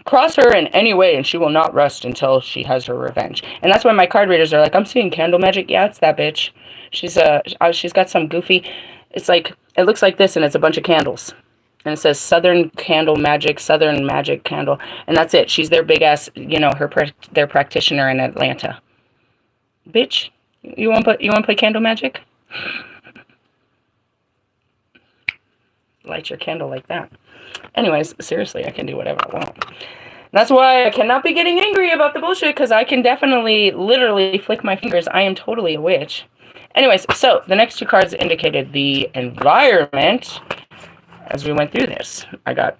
Cross her in any way and she will not rest until she has her revenge. And that's why my card readers are like, I'm seeing candle magic. Yeah, it's that bitch. She's got some goofy, it's like, it looks like this and it's a bunch of candles. And it says Southern Candle Magic, Southern Magic Candle. And that's it. She's their big ass, you know, their practitioner in Atlanta. Bitch, you want to play candle magic? Light your candle like that. Anyways, seriously, I can do whatever I want. That's why I cannot be getting angry about the bullshit, because I can definitely, literally flick my fingers. I am totally a witch. Anyways, so the next two cards indicated the environment. As we went through this, I got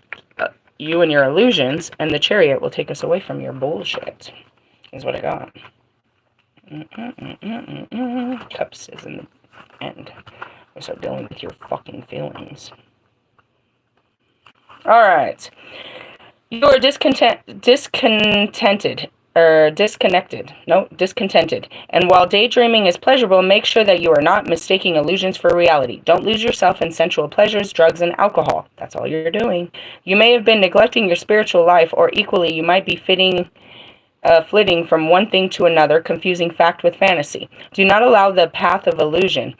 you and your illusions, and the Chariot will take us away from your bullshit, is what I got. Cups is in the end. I start dealing with your fucking feelings. Alright. You are discontented. Discontented. And while daydreaming is pleasurable, make sure that you are not mistaking illusions for reality. Don't lose yourself in sensual pleasures, drugs, and alcohol. That's all you're doing. You may have been neglecting your spiritual life, or equally, you might be flitting from one thing to another, confusing fact with fantasy. Do not allow the path of illusion.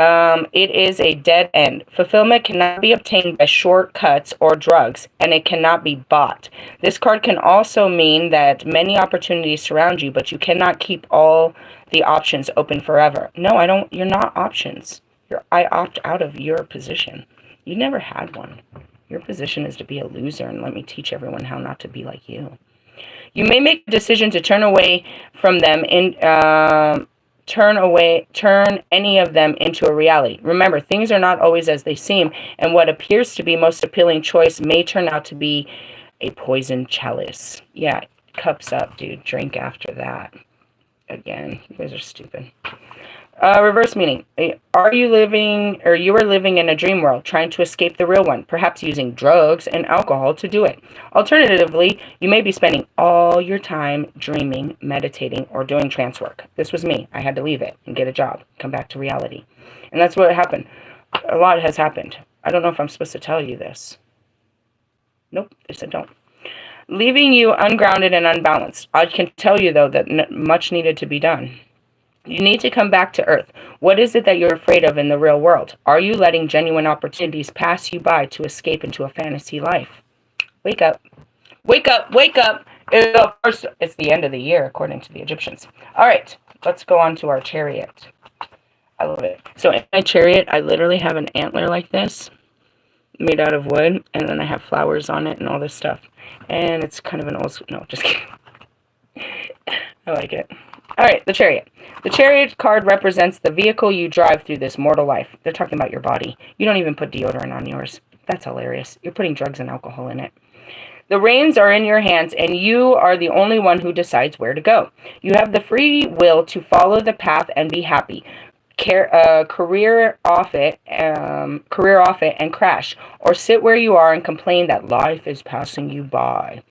It is a dead end. Fulfillment cannot be obtained by shortcuts or drugs, and it cannot be bought. This card can also mean that many opportunities surround you, but you cannot keep all the options open forever. No, I don't. You're not options. I opt out of your position. You never had one. Your position is to be a loser and let me teach everyone how not to be like you. You may make a decision to turn away from them turn any of them into a reality. Remember, things are not always as they seem, and what appears to be most appealing choice may turn out to be a poison chalice. Yeah, cups up, dude. Drink after that. Again, you guys are stupid. Reverse meaning. Are you living, or you are living in a dream world, trying to escape the real one, perhaps using drugs and alcohol to do it. Alternatively, you may be spending all your time dreaming, meditating, or doing trance work. This was me. I had to leave it and get a job, come back to reality. And that's what happened. A lot has happened. I don't know if I'm supposed to tell you this. Nope, they said don't. Leaving you ungrounded and unbalanced. I can tell you, though, that much needed to be done. You need to come back to Earth. What is it that you're afraid of in the real world? Are you letting genuine opportunities pass you by to escape into a fantasy life? Wake up. Wake up. Wake up. It's the end of the year, according to the Egyptians. All right, let's go on to our chariot. I love it. So in my chariot, I literally have an antler like this, made out of wood, and then I have flowers on it and all this stuff. And it's kind of an old... No, just kidding. I like it. All right, the chariot. The chariot card represents the vehicle you drive through this mortal life. They're talking about your body. You don't even put deodorant on yours. That's hilarious. You're putting drugs and alcohol in it. The reins are in your hands, and you are the only one who decides where to go. You have the free will to follow the path and be happy. Career off it and crash, or sit where you are and complain that life is passing you by.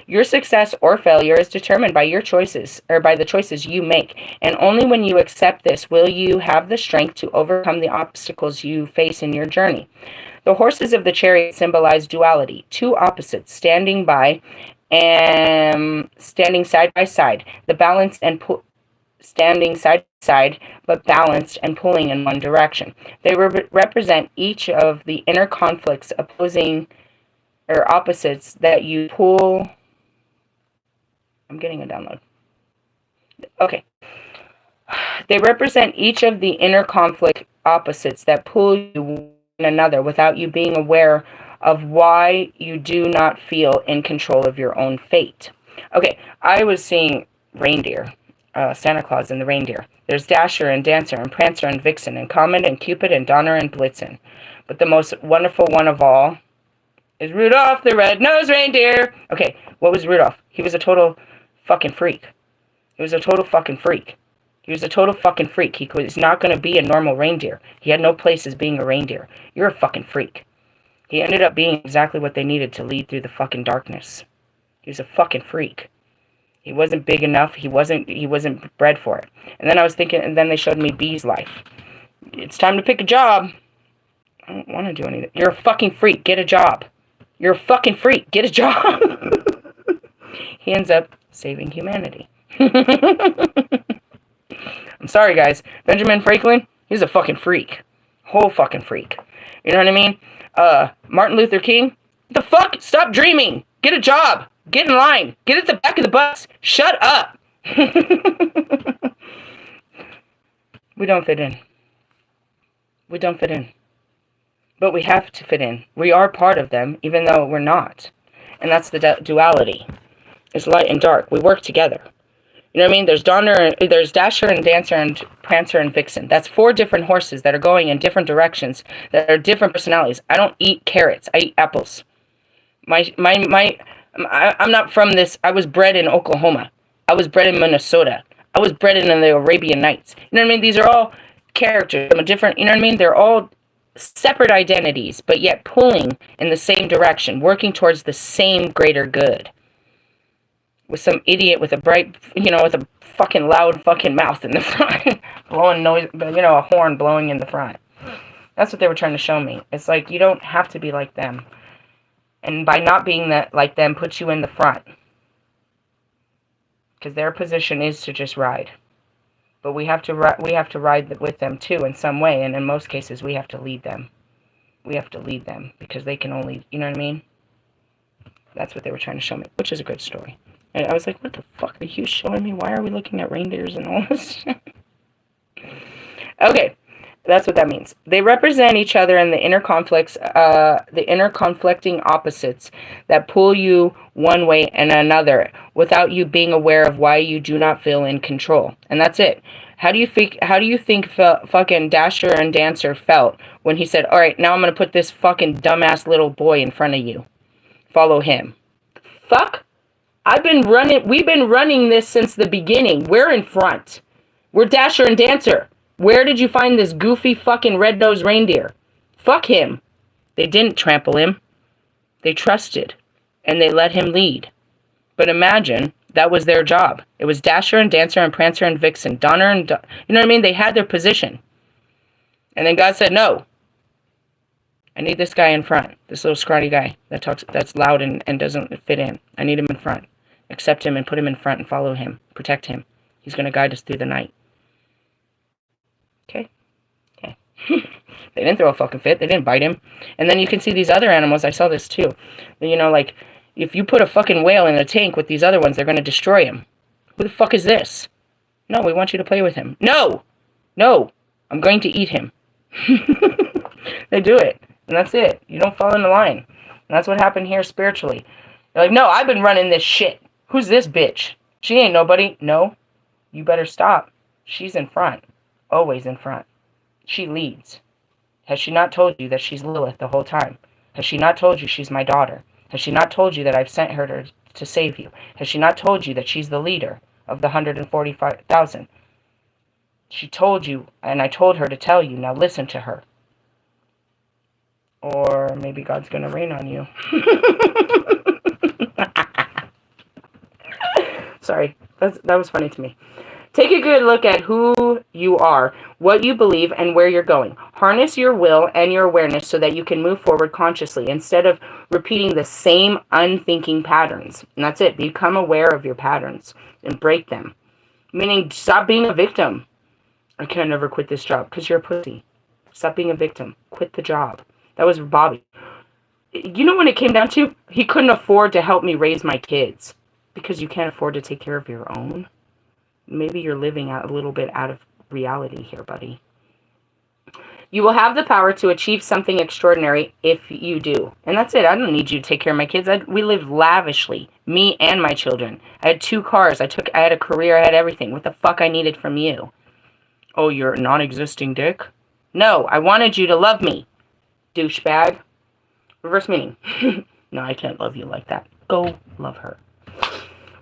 Your success or failure is determined by your choices, or by the choices you make, and only when you accept this will you have the strength to overcome the obstacles you face in your journey. The horses of the chariot symbolize duality, two opposites standing side by side, the balanced and standing side by side, but balanced and pulling in one direction. They represent each of the inner conflicts, opposing or opposites that you pull. I'm getting a download. Okay. They represent each of the inner conflict opposites that pull you one another without you being aware of why you do not feel in control of your own fate. Okay, I was seeing reindeer. Santa Claus and the reindeer. There's Dasher and Dancer and Prancer and Vixen and Comet and Cupid and Donner and Blitzen. But the most wonderful one of all is Rudolph the Red-Nosed Reindeer. Okay, what was Rudolph? He was a total fucking freak. He was a total fucking freak. He was a total fucking freak. He was not going to be a normal reindeer. He had no place as being a reindeer. You're a fucking freak. He ended up being exactly what they needed to lead through the fucking darkness. He was a fucking freak. He wasn't big enough. He wasn't bred for it. And then I was thinking, and then they showed me Bee's life. It's time to pick a job. I don't want to do anything. You're a fucking freak. Get a job. You're a fucking freak. Get a job. He ends up saving humanity. I'm sorry, guys. Benjamin Franklin, he's a fucking freak. Whole fucking freak. You know what I mean? Martin Luther King, what the fuck? Stop dreaming. Get a job. Get in line. Get at the back of the bus. Shut up. We don't fit in. We don't fit in. But we have to fit in. We are part of them, even though we're not. And that's the duality. It's light and dark. We work together. You know what I mean? There's Dasher and Dancer and Prancer and Vixen. That's 4 different horses that are going in different directions, that are different personalities. I don't eat carrots. I eat apples. I'm not from this. I was bred in Oklahoma. I was bred in Minnesota. I was bred in the Arabian Nights. You know what I mean? These are all characters from a different, you know what I mean? They're all separate identities, but yet pulling in the same direction, working towards the same greater good. With some idiot with a bright, with a fucking loud fucking mouth in the front, blowing noise, a horn blowing in the front. That's what they were trying to show me. It's like, you don't have to be like them. And by not being like them, puts you in the front. Because their position is to just ride. But we have to ride with them too in some way. And in most cases, we have to lead them. We have to lead them. Because they can only, you know what I mean? That's what they were trying to show me. Which is a good story. And I was like, what the fuck are you showing me? Why are we looking at reindeers and all this shit? Okay. That's what that means. They represent each other in the inner conflicts, the inner conflicting opposites that pull you one way and another without you being aware of why you do not feel in control. And that's it. How do you think fucking Dasher and Dancer felt when he said, "All right, now I'm gonna put this fucking dumbass little boy in front of you. Follow him." Fuck. We've been running this since the beginning. We're in front. We're Dasher and Dancer. Where did you find this goofy fucking red-nosed reindeer? Fuck him. They didn't trample him. They trusted. And they let him lead. But imagine, that was their job. It was Dasher and Dancer and Prancer and Vixen. Donner and... you know what I mean? They had their position. And then God said, no. I need this guy in front. This little scrawny guy that's loud and doesn't fit in. I need him in front. Accept him and put him in front and follow him. Protect him. He's going to guide us through the night. Okay? Okay. They didn't throw a fucking fit. They didn't bite him. And then you can see these other animals. I saw this too. You know, like, if you put a fucking whale in a tank with these other ones, they're going to destroy him. Who the fuck is this? No, we want you to play with him. No! No! I'm going to eat him. They do it. And that's it. You don't fall in the line. And that's what happened here spiritually. They're like, no, I've been running this shit. Who's this bitch? She ain't nobody. No. You better stop. She's in front. Always in front. She leads. Has she not told you that she's Lilith the whole time? Has she not told you she's my daughter? Has she not told you that I've sent her to save you? Has she not told you that she's the leader of the 145,000? She told you, and I told her to tell you. Now listen to her. Or maybe God's going to rain on you. Sorry, that was funny to me. Take a good look at who you are, what you believe, and where you're going. Harness your will and your awareness so that you can move forward consciously instead of repeating the same unthinking patterns. And that's it. Become aware of your patterns and break them. Meaning, stop being a victim. I can't never quit this job because you're a pussy. Stop being a victim. Quit the job. That was Bobby. You know when it came down to, he couldn't afford to help me raise my kids because you can't afford to take care of your own. Maybe you're living a little bit out of reality here, buddy. You will have the power to achieve something extraordinary if you do. And that's it. I don't need you to take care of my kids. We lived lavishly. Me and my children. I had 2 cars. I had a career. I had everything. What the fuck I needed from you? Oh, you're a non-existing dick? No, I wanted you to love me. Douchebag. Reverse meaning. No, I can't love you like that. Go love her.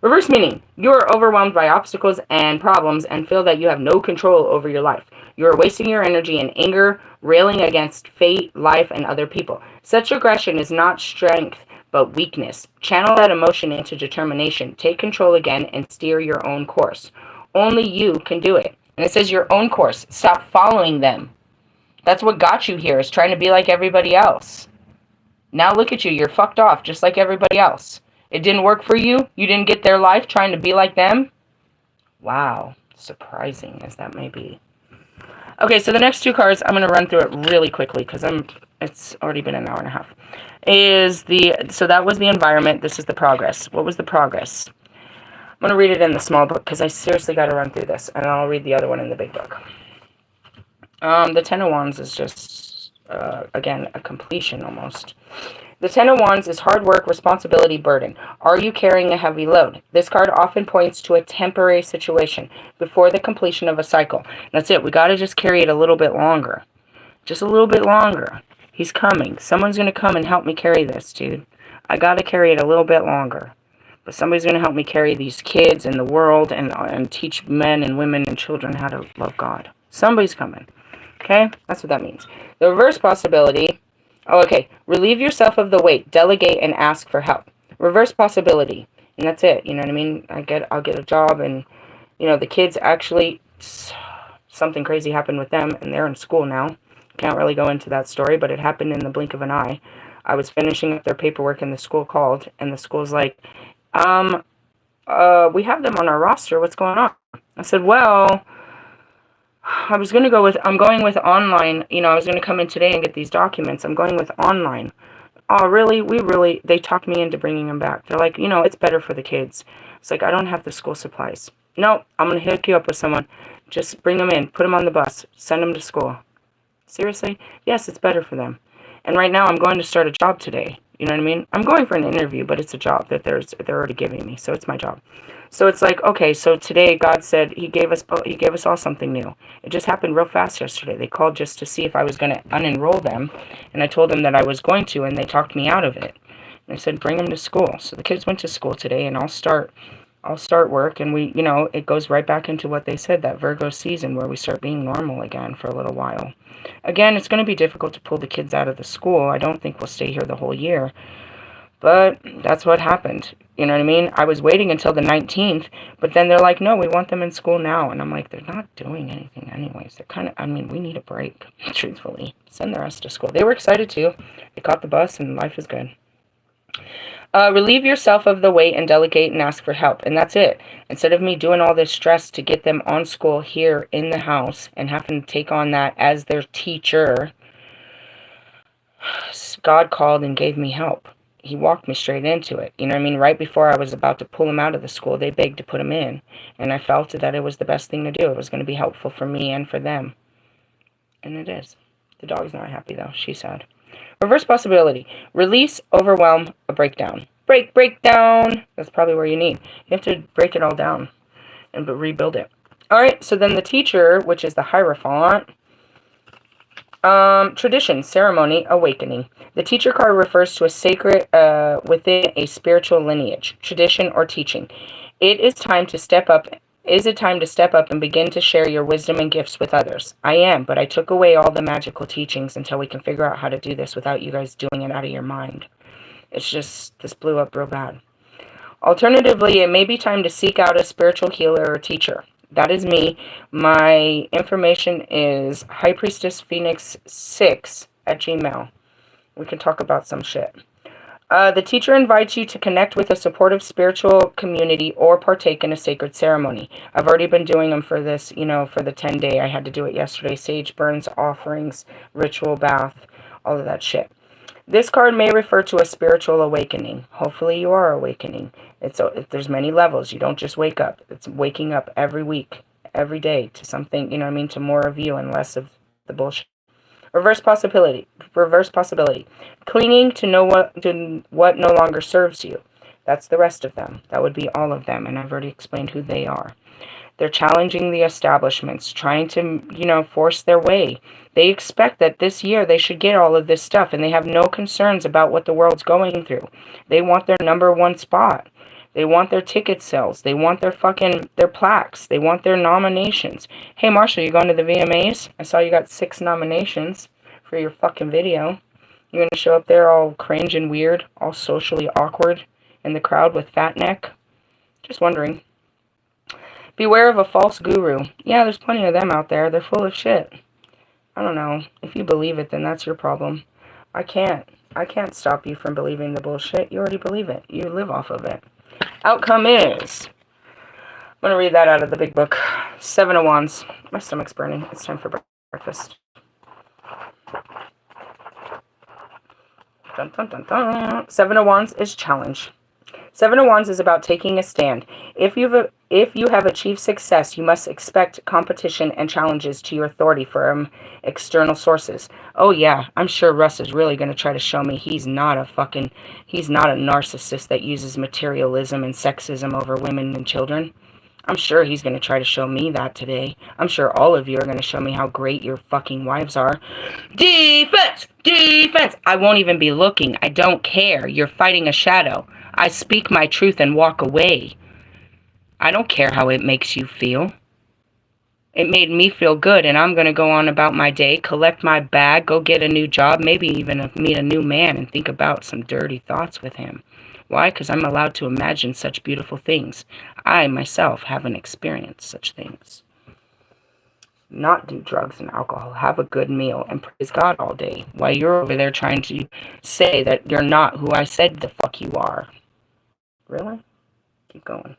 Reverse meaning. You are overwhelmed by obstacles and problems and feel that you have no control over your life. You are wasting your energy in anger, railing against fate, life, and other people. Such aggression is not strength, but weakness. Channel that emotion into determination. Take control again and steer your own course. Only you can do it. And it says your own course. Stop following them. That's what got you here, is trying to be like everybody else. Now look at you. You're fucked off just like everybody else. It didn't work for you? You didn't get their life trying to be like them? Wow. Surprising as that may be. Okay, so the next 2 cards, I'm going to run through it really quickly because it's already been an hour and a half. So that was the environment. This is the progress. What was the progress? I'm going to read it in the small book because I seriously got to run through this. And I'll read the other one in the big book. The 10 of Wands is just, again, a completion almost. The 10 of Wands is hard work, responsibility, burden. Are you carrying a heavy load? This card often points to a temporary situation before the completion of a cycle. That's it. We got to just carry it a little bit longer. Just a little bit longer. He's coming. Someone's going to come and help me carry this, dude. I got to carry it a little bit longer. But somebody's going to help me carry these kids and the world and teach men and women and children how to love God. Somebody's coming. Okay? That's what that means. The reverse possibility... Oh, okay. Relieve yourself of the weight. Delegate and ask for help. Reverse possibility. And that's it. You know what I mean? I'll get a job and, you know, the kids actually, something crazy happened with them and they're in school now. Can't really go into that story, but it happened in the blink of an eye. I was finishing up their paperwork and the school called and the school's like, we have them on our roster. What's going on? I said, well... I'm going with online, you know, I was going to come in today and get these documents. I'm going with online. Oh, really? They talked me into bringing them back. They're like, you know, it's better for the kids. It's like, I don't have the school supplies. No, I'm going to hook you up with someone. Just bring them in, put them on the bus, send them to school. Seriously? Yes, it's better for them. And right now I'm going to start a job today. You know what I mean? I'm going for an interview, but it's a job that they're already giving me. So it's my job. So it's like, okay, so today God said he gave us all something new. It just happened real fast yesterday. They called just to see if I was going to unenroll them, and I told them that I was going to, and they talked me out of it. And I said, bring them to school. So the kids went to school today, and I'll start work, and we, it goes right back into what they said, that Virgo season where we start being normal again for a little while. Again, it's going to be difficult to pull the kids out of the school. I don't think we'll stay here the whole year. But that's what happened. You know what I mean? I was waiting until the 19th, but then they're like, no, we want them in school now. And I'm like, they're not doing anything anyways. They're kind of, we need a break, truthfully. Send the rest to school. They were excited too. They caught the bus and life is good. Relieve yourself of the weight and delegate and ask for help. And that's it. Instead of me doing all this stress to get them on school here in the house and having to take on that as their teacher, God called and gave me help. He walked me straight into it. You know what I mean? Right before I was about to pull him out of the school, they begged to put him in. And I felt that it was the best thing to do. It was going to be helpful for me and for them. And it is. The dog's not happy, though. She's sad. Reverse possibility. Release, overwhelm, a breakdown. Break down. That's probably where you need. You have to break it all down and rebuild it. All right, so then the teacher, which is the Hierophant. Tradition, ceremony, awakening. The teacher card refers to a sacred within a spiritual lineage, tradition, or teaching. It is time to step up. Is it time to step up and begin to share your wisdom and gifts with others? I am, but I took away all the magical teachings until we can figure out how to do this without you guys doing it out of your mind. It's just, this blew up real bad. Alternatively, it may be time to seek out a spiritual healer or teacher. That is me. My information is High Priestess Phoenix 6 at Gmail. We can talk about some shit. The teacher invites you to connect with a supportive spiritual community or partake in a sacred ceremony. I've already been doing them for this, for the 10-day. I had to do it yesterday. Sage burns, offerings, ritual bath, all of that shit. This card may refer to a spiritual awakening. Hopefully you are awakening. There's many levels. You don't just wake up. It's waking up every week, every day to something, to more of you and less of the bullshit. Reverse possibility. Clinging to what no longer serves you. That's the rest of them. That would be all of them, and I've already explained who they are. They're challenging the establishments, trying to, force their way. They expect that this year they should get all of this stuff, and they have no concerns about what the world's going through. They want their #1 spot. They want their ticket sales. They want their plaques. They want their nominations. Hey, Marshall, you going to the VMAs? I saw you got 6 nominations for your fucking video. You're going to show up there all cringe and weird, all socially awkward in the crowd with fat neck? Just wondering. Beware of a false guru. Yeah, there's plenty of them out there. They're full of shit. I don't know. If you believe it, then that's your problem. I can't stop you from believing the bullshit. You already believe it. You live off of it. Outcome is... I'm going to read that out of the big book. 7 of Wands. My stomach's burning. It's time for breakfast. Dun, dun, dun, dun. 7 of Wands is challenge. 7 of Wands is about taking a stand. If you have achieved success, you must expect competition and challenges to your authority from external sources. Oh yeah, I'm sure Russ is really going to try to show me he's not a narcissist that uses materialism and sexism over women and children. I'm sure he's going to try to show me that today. I'm sure all of you are going to show me how great your fucking wives are. Defense! Defense! I won't even be looking. I don't care. You're fighting a shadow. I speak my truth and walk away. I don't care how it makes you feel. It made me feel good, and I'm going to go on about my day, collect my bag, go get a new job, maybe even meet a new man and think about some dirty thoughts with him. Why? Because I'm allowed to imagine such beautiful things. I, myself, haven't experienced such things. Not do drugs and alcohol. Have a good meal and praise God all day while you're over there trying to say that you're not who I said the fuck you are. Really? Keep going.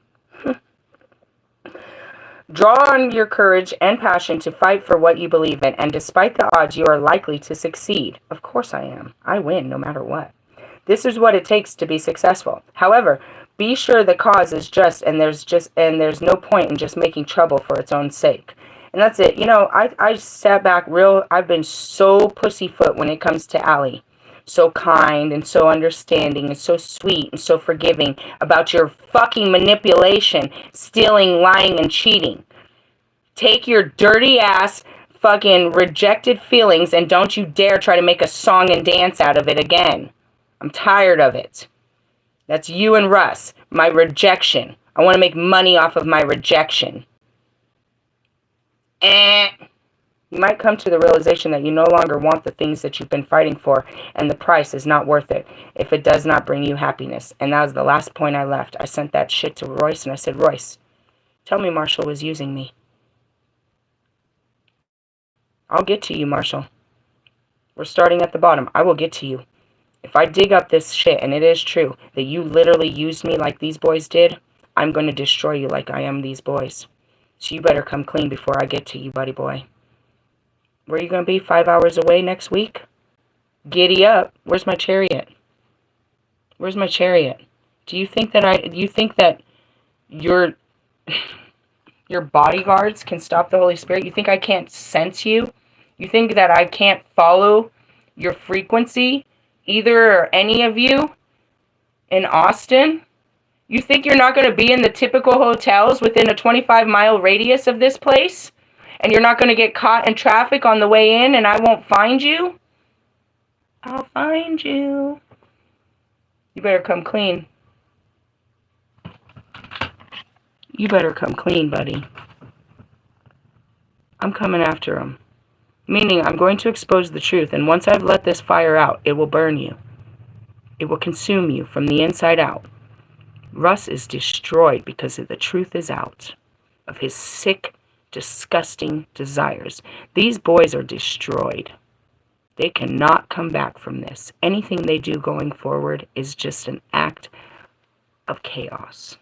Draw on your courage and passion to fight for what you believe in, and despite the odds, you are likely to succeed. Of course I am. I win no matter what. This is what it takes to be successful. However, be sure the cause is just, and there's no point in just making trouble for its own sake. And that's it. You know, I sat back real, I've been so pussyfoot when it comes to Allie. So kind and so understanding and so sweet and so forgiving about your fucking manipulation, stealing, lying, and cheating. Take your dirty ass fucking rejected feelings and don't you dare try to make a song and dance out of it again. I'm tired of it. That's you and Russ. My rejection. I want to make money off of my rejection. You might come to the realization that you no longer want the things that you've been fighting for, and the price is not worth it if it does not bring you happiness. And that was the last point I left. I sent that shit to Royce, and I said, Royce, tell me Marshall was using me. I'll get to you, Marshall. We're starting at the bottom. I will get to you. If I dig up this shit, and it is true that you literally used me like these boys did, I'm going to destroy you like I am these boys. So you better come clean before I get to you, buddy boy. Where are you going to be? 5 hours away next week? Giddy up. Where's my chariot? Where's my chariot? Do you think that your bodyguards can stop the Holy Spirit? You think I can't sense you? You think that I can't follow your frequency? Either or any of you in Austin? You think you're not going to be in the typical hotels within a 25-mile radius of this place? And you're not going to get caught in traffic on the way in and I won't find you? I'll find you. You better come clean. You better come clean, buddy. I'm coming after him. Meaning I'm going to expose the truth, and once I've let this fire out, it will burn you. It will consume you from the inside out. Russ is destroyed because the truth is out of his sick, disgusting desires. These boys are destroyed. They cannot come back from this. Anything they do going forward is just an act of chaos.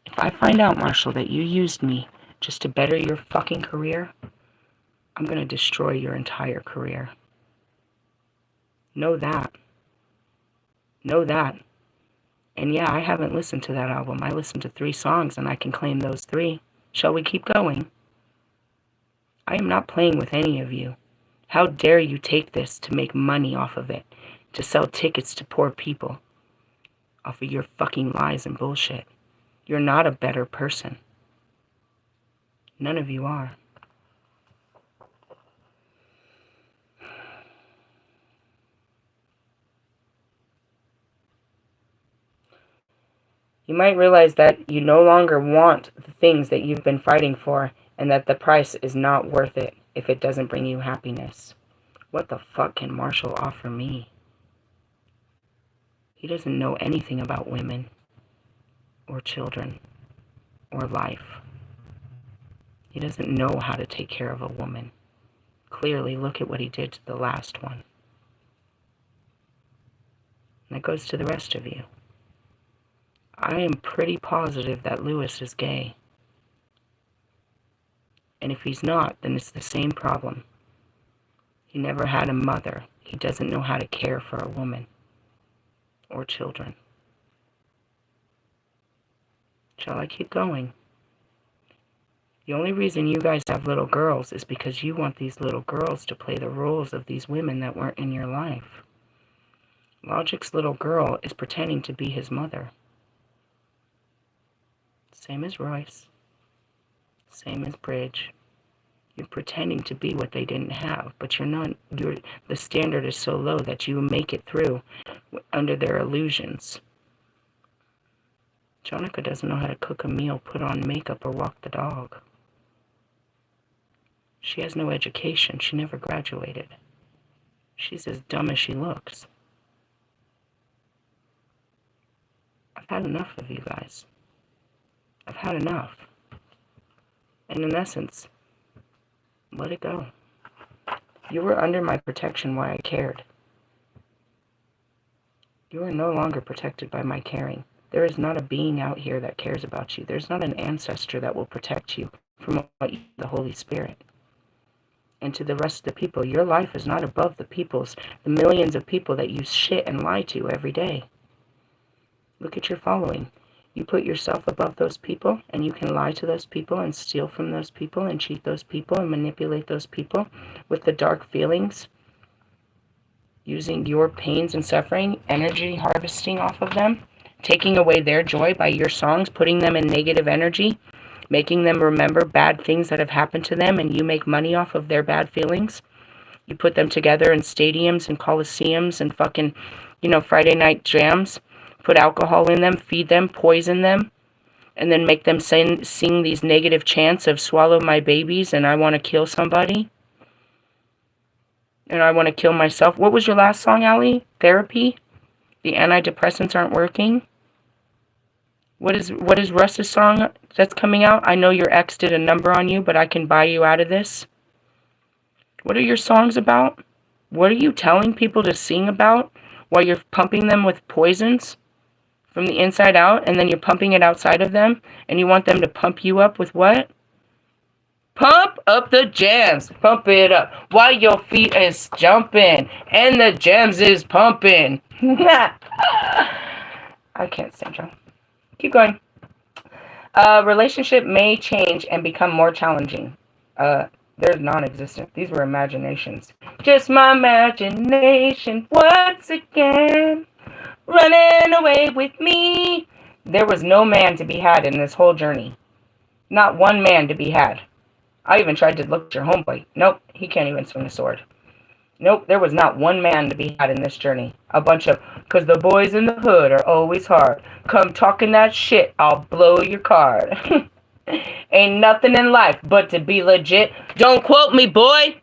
If I find out, Marshall, that you used me just to better your fucking career, I'm going to destroy your entire career. Know that. Know that. And yeah, I haven't listened to that album. I listened to 3 songs and I can claim those 3. Shall we keep going? I am not playing with any of you. How dare you take this to make money off of it, to sell tickets to poor people off of your fucking lies and bullshit. You're not a better person. None of you are. You might realize that you no longer want the things that you've been fighting for and that the price is not worth it if it doesn't bring you happiness. What the fuck can Marshall offer me? He doesn't know anything about women or children or life. He doesn't know how to take care of a woman. Clearly, look at what he did to the last one. And that goes to the rest of you. I am pretty positive that Lewis is gay. And if he's not, then it's the same problem. He never had a mother. He doesn't know how to care for a woman or children. Shall I keep going? The only reason you guys have little girls is because you want these little girls to play the roles of these women that weren't in your life. Logic's little girl is pretending to be his mother. Same as Royce. Same as Bridge. You're pretending to be what they didn't have, but you're not. The standard is so low that you make it through under their illusions. Jonica doesn't know how to cook a meal, put on makeup, or walk the dog. She has no education. She never graduated. She's as dumb as she looks. I've had enough of you guys. I've had enough. And in essence, let it go. You were under my protection while I cared. You are no longer protected by my caring. There is not a being out here that cares about you. There's not an ancestor that will protect you from the Holy Spirit. And to the rest of the people, your life is not above the millions of people that you shit and lie to every day. Look at your following. You put yourself above those people, and you can lie to those people and steal from those people and cheat those people and manipulate those people with the dark feelings, using your pains and suffering, energy harvesting off of them, taking away their joy by your songs, putting them in negative energy, making them remember bad things that have happened to them, and you make money off of their bad feelings. You put them together in stadiums and coliseums and fucking, Friday night jams. Put alcohol in them, feed them, poison them, and then make them sing these negative chants of swallow my babies and I want to kill somebody. And I want to kill myself. What was your last song, Allie? Therapy? The antidepressants aren't working? What is Russ's song that's coming out? I know your ex did a number on you, but I can buy you out of this. What are your songs about? What are you telling people to sing about while you're pumping them with poisons from the inside out, and then you're pumping it outside of them, and you want them to pump you up with what? Pump up the jams. Pump it up while your feet is jumping and the jams is pumping. I can't stand you. Keep going. Relationship may change and become more challenging. They're non-existent. These were imaginations. Just my imagination once again. Running away with me. There was no man to be had in this whole journey. Not one man to be had. I even tried to look at your homeboy. Nope, he can't even swing a sword. Nope, there was not one man to be had in this journey. A bunch of, because the boys in the hood are always hard. Come talking that shit, I'll blow your card. Ain't nothing in life but to be legit. Don't quote me, boy.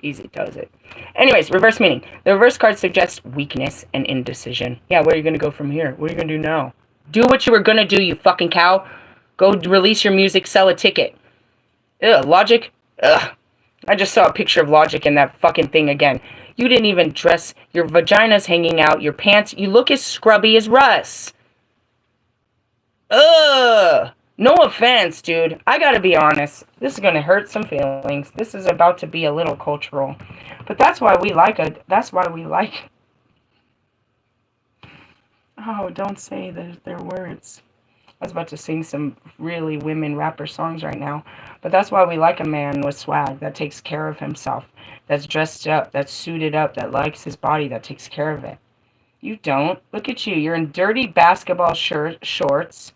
Easy does it. Anyways, reverse meaning. The reverse card suggests weakness and indecision. Yeah, where are you going to go from here? What are you going to do now? Do what you were going to do, you fucking cow. Go release your music, sell a ticket. Ugh, Logic? Ugh. I just saw a picture of Logic in that fucking thing again. You didn't even dress. Your vagina's hanging out. Your pants. You look as scrubby as Russ. Ugh. No offense, dude. I gotta be honest. This is gonna hurt some feelings. This is about to be a little cultural. But that's why we like Oh, don't say their words. I was about to sing some really women rapper songs right now. But that's why we like a man with swag that takes care of himself. That's dressed up, that's suited up, that likes his body, that takes care of it. You don't. Look at you. You're in dirty basketball shorts.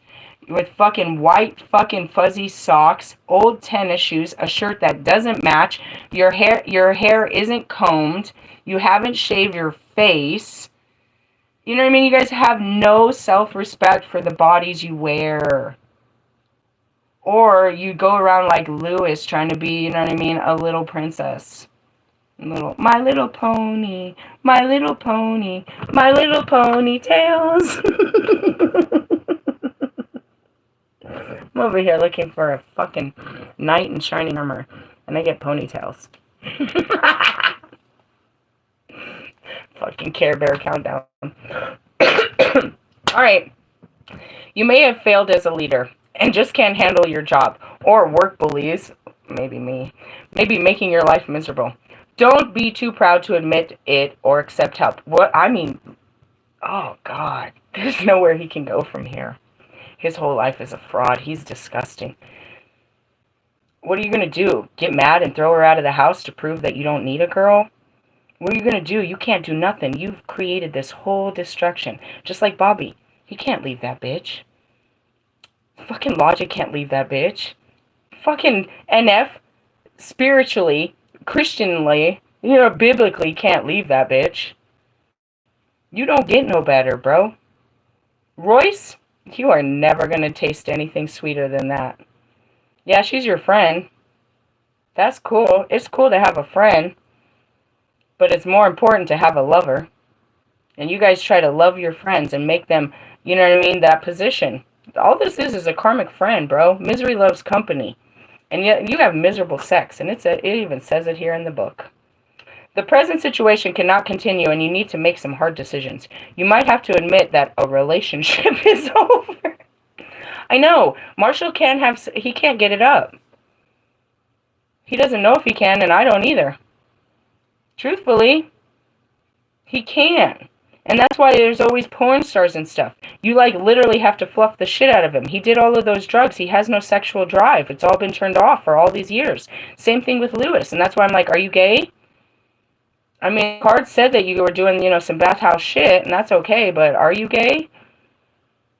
With fucking white fucking fuzzy socks, old tennis shoes, a shirt that doesn't match, your hair isn't combed, you haven't shaved your face. You know what I mean? You guys have no self-respect for the bodies you wear. Or you go around like Lewis trying to be, you know what I mean, a little princess. My little pony, my little pony, my little ponytails. I'm over here looking for a fucking knight in shining armor, and I get ponytails. Fucking Care Bear countdown. Alright. You may have failed as a leader, and just can't handle your job, or work bullies, maybe me, maybe making your life miserable. Don't be too proud to admit it or accept help. Oh God, there's nowhere he can go from here. His whole life is a fraud. He's disgusting. What are you going to do? Get mad and throw her out of the house to prove that you don't need a girl? What are you going to do? You can't do nothing. You've created this whole destruction. Just like Bobby. He can't leave that bitch. Fucking Logic can't leave that bitch. Fucking NF, spiritually, Christianly, biblically can't leave that bitch. You don't get no better, bro. Royce? You are never going to taste anything sweeter than that. Yeah, she's your friend. That's cool. It's cool to have a friend. But it's more important to have a lover. And you guys try to love your friends and make them, you know what I mean, that position. All this is a karmic friend, bro. Misery loves company. And yet you have miserable sex. And it even says it here in the book. The present situation cannot continue, and you need to make some hard decisions. You might have to admit that a relationship is over. I know. Marshall can't get it up. He doesn't know if he can, and I don't either. Truthfully, he can't. And that's why there's always porn stars and stuff. You, like, literally have to fluff the shit out of him. He did all of those drugs. He has no sexual drive. It's all been turned off for all these years. Same thing with Lewis. And that's why I'm like, are you gay? I mean, cards said that you were doing, you know, some bathhouse shit, and that's okay, but are you gay?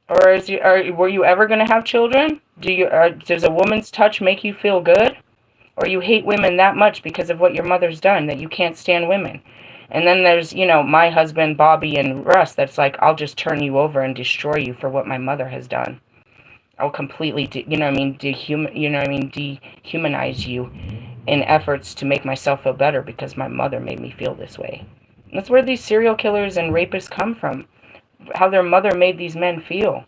Or were you ever going to have children? Does a woman's touch make you feel good? Or you hate women that much because of what your mother's done that you can't stand women? And then there's, you know, my husband, Bobby, and Russ, that's like, I'll just turn you over and destroy you for what my mother has done. I'll completely, dehumanize you in efforts to make myself feel better because my mother made me feel this way. And that's where these serial killers and rapists come from. How their mother made these men feel.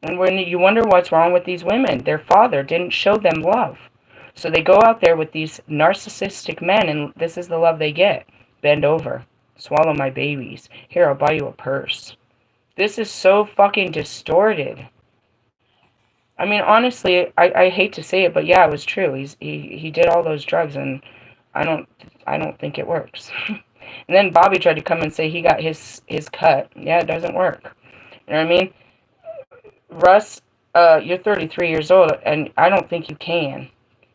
And when you wonder what's wrong with these women, their father didn't show them love. So they go out there with these narcissistic men, and this is the love they get. Bend over. Swallow my babies. Here, I'll buy you a purse. This is so fucking distorted. I mean, honestly, I hate to say it, but yeah, it was true. He did all those drugs, and I don't think it works. And then Bobby tried to come and say he got his cut. Yeah, it doesn't work. You know what I mean? Russ, you're 33 years old, and I don't think you can.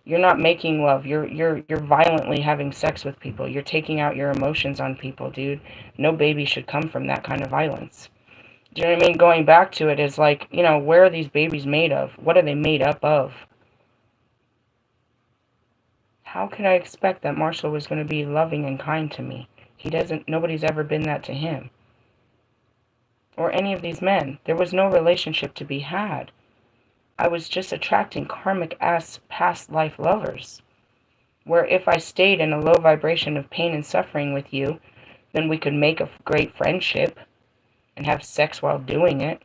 You're not making love. You're violently having sex with people. You're taking out your emotions on people, dude. No baby should come from that kind of violence. Do you know what I mean? Going back to it is like, you know, where are these babies made of? What are they made up of? How could I expect that Marshall was going to be loving and kind to me? Nobody's ever been that to him. Or any of these men. There was no relationship to be had. I was just attracting karmic-ass past life lovers. Where if I stayed in a low vibration of pain and suffering with you, then we could make a great friendship and have sex while doing it.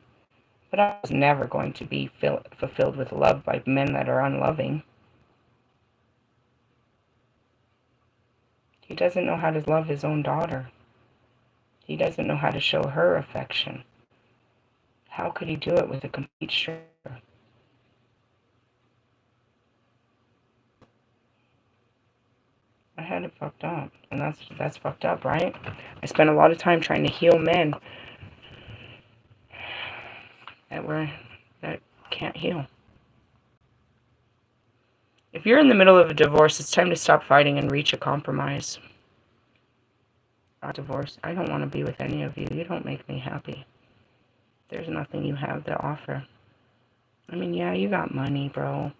But I was never going to be fulfilled with love by men that are unloving. He doesn't know how to love his own daughter. He doesn't know how to show her affection. How could he do it with a complete stranger? I had it fucked up, and that's fucked up, right? I spent a lot of time trying to heal men that can't heal. If you're in the middle of a divorce, it's time to stop fighting and reach a compromise. Not divorce. I don't want to be with any of you. You don't make me happy. There's nothing you have to offer. I mean, yeah, you got money, bro.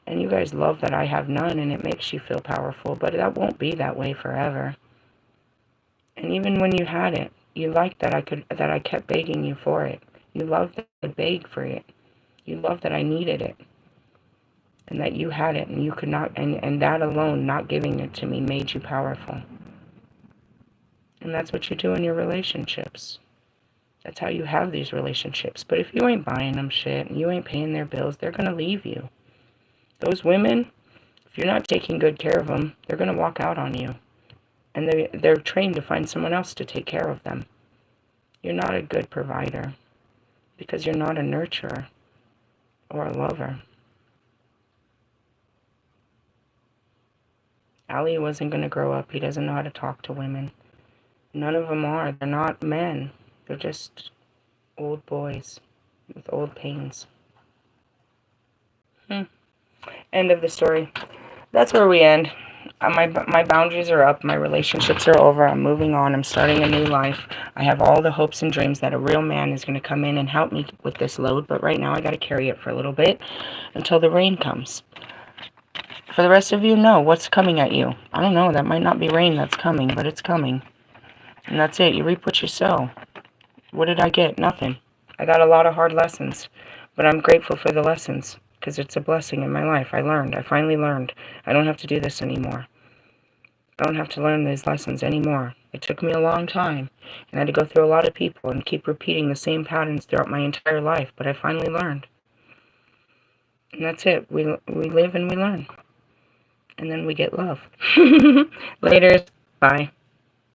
And you guys love that I have none, and it makes you feel powerful, but that won't be that way forever. And even when you had it, you liked that I kept begging you for it. You loved that I begged for it. You loved that I needed it. And that you had it, and you could not, and that alone, not giving it to me, made you powerful. And that's what you do in your relationships. That's how you have these relationships. But if you ain't buying them shit, and you ain't paying their bills, they're going to leave you. Those women, if you're not taking good care of them, they're going to walk out on you. And they're trained to find someone else to take care of them. You're not a good provider. Because you're not a nurturer. Or a lover. Ali wasn't going to grow up. He doesn't know how to talk to women. None of them are. They're not men. They're just old boys with old pains. End of the story. That's where we end. My boundaries are up. My relationships are over. I'm moving on. I'm starting a new life. I have all the hopes and dreams that a real man is going to come in and help me with this load. But right now I got to carry it for a little bit until the rain comes. For the rest of you, know what's coming at you. I don't know. That might not be rain that's coming, but it's coming. And that's it. You reap what you sow. What did I get? Nothing. I got a lot of hard lessons. But I'm grateful for the lessons. Because it's a blessing in my life. I learned. I finally learned. I don't have to do this anymore. I don't have to learn these lessons anymore. It took me a long time. And I had to go through a lot of people and keep repeating the same patterns throughout my entire life. But I finally learned. And that's it. We live and we learn. And then we get love. Later. Bye.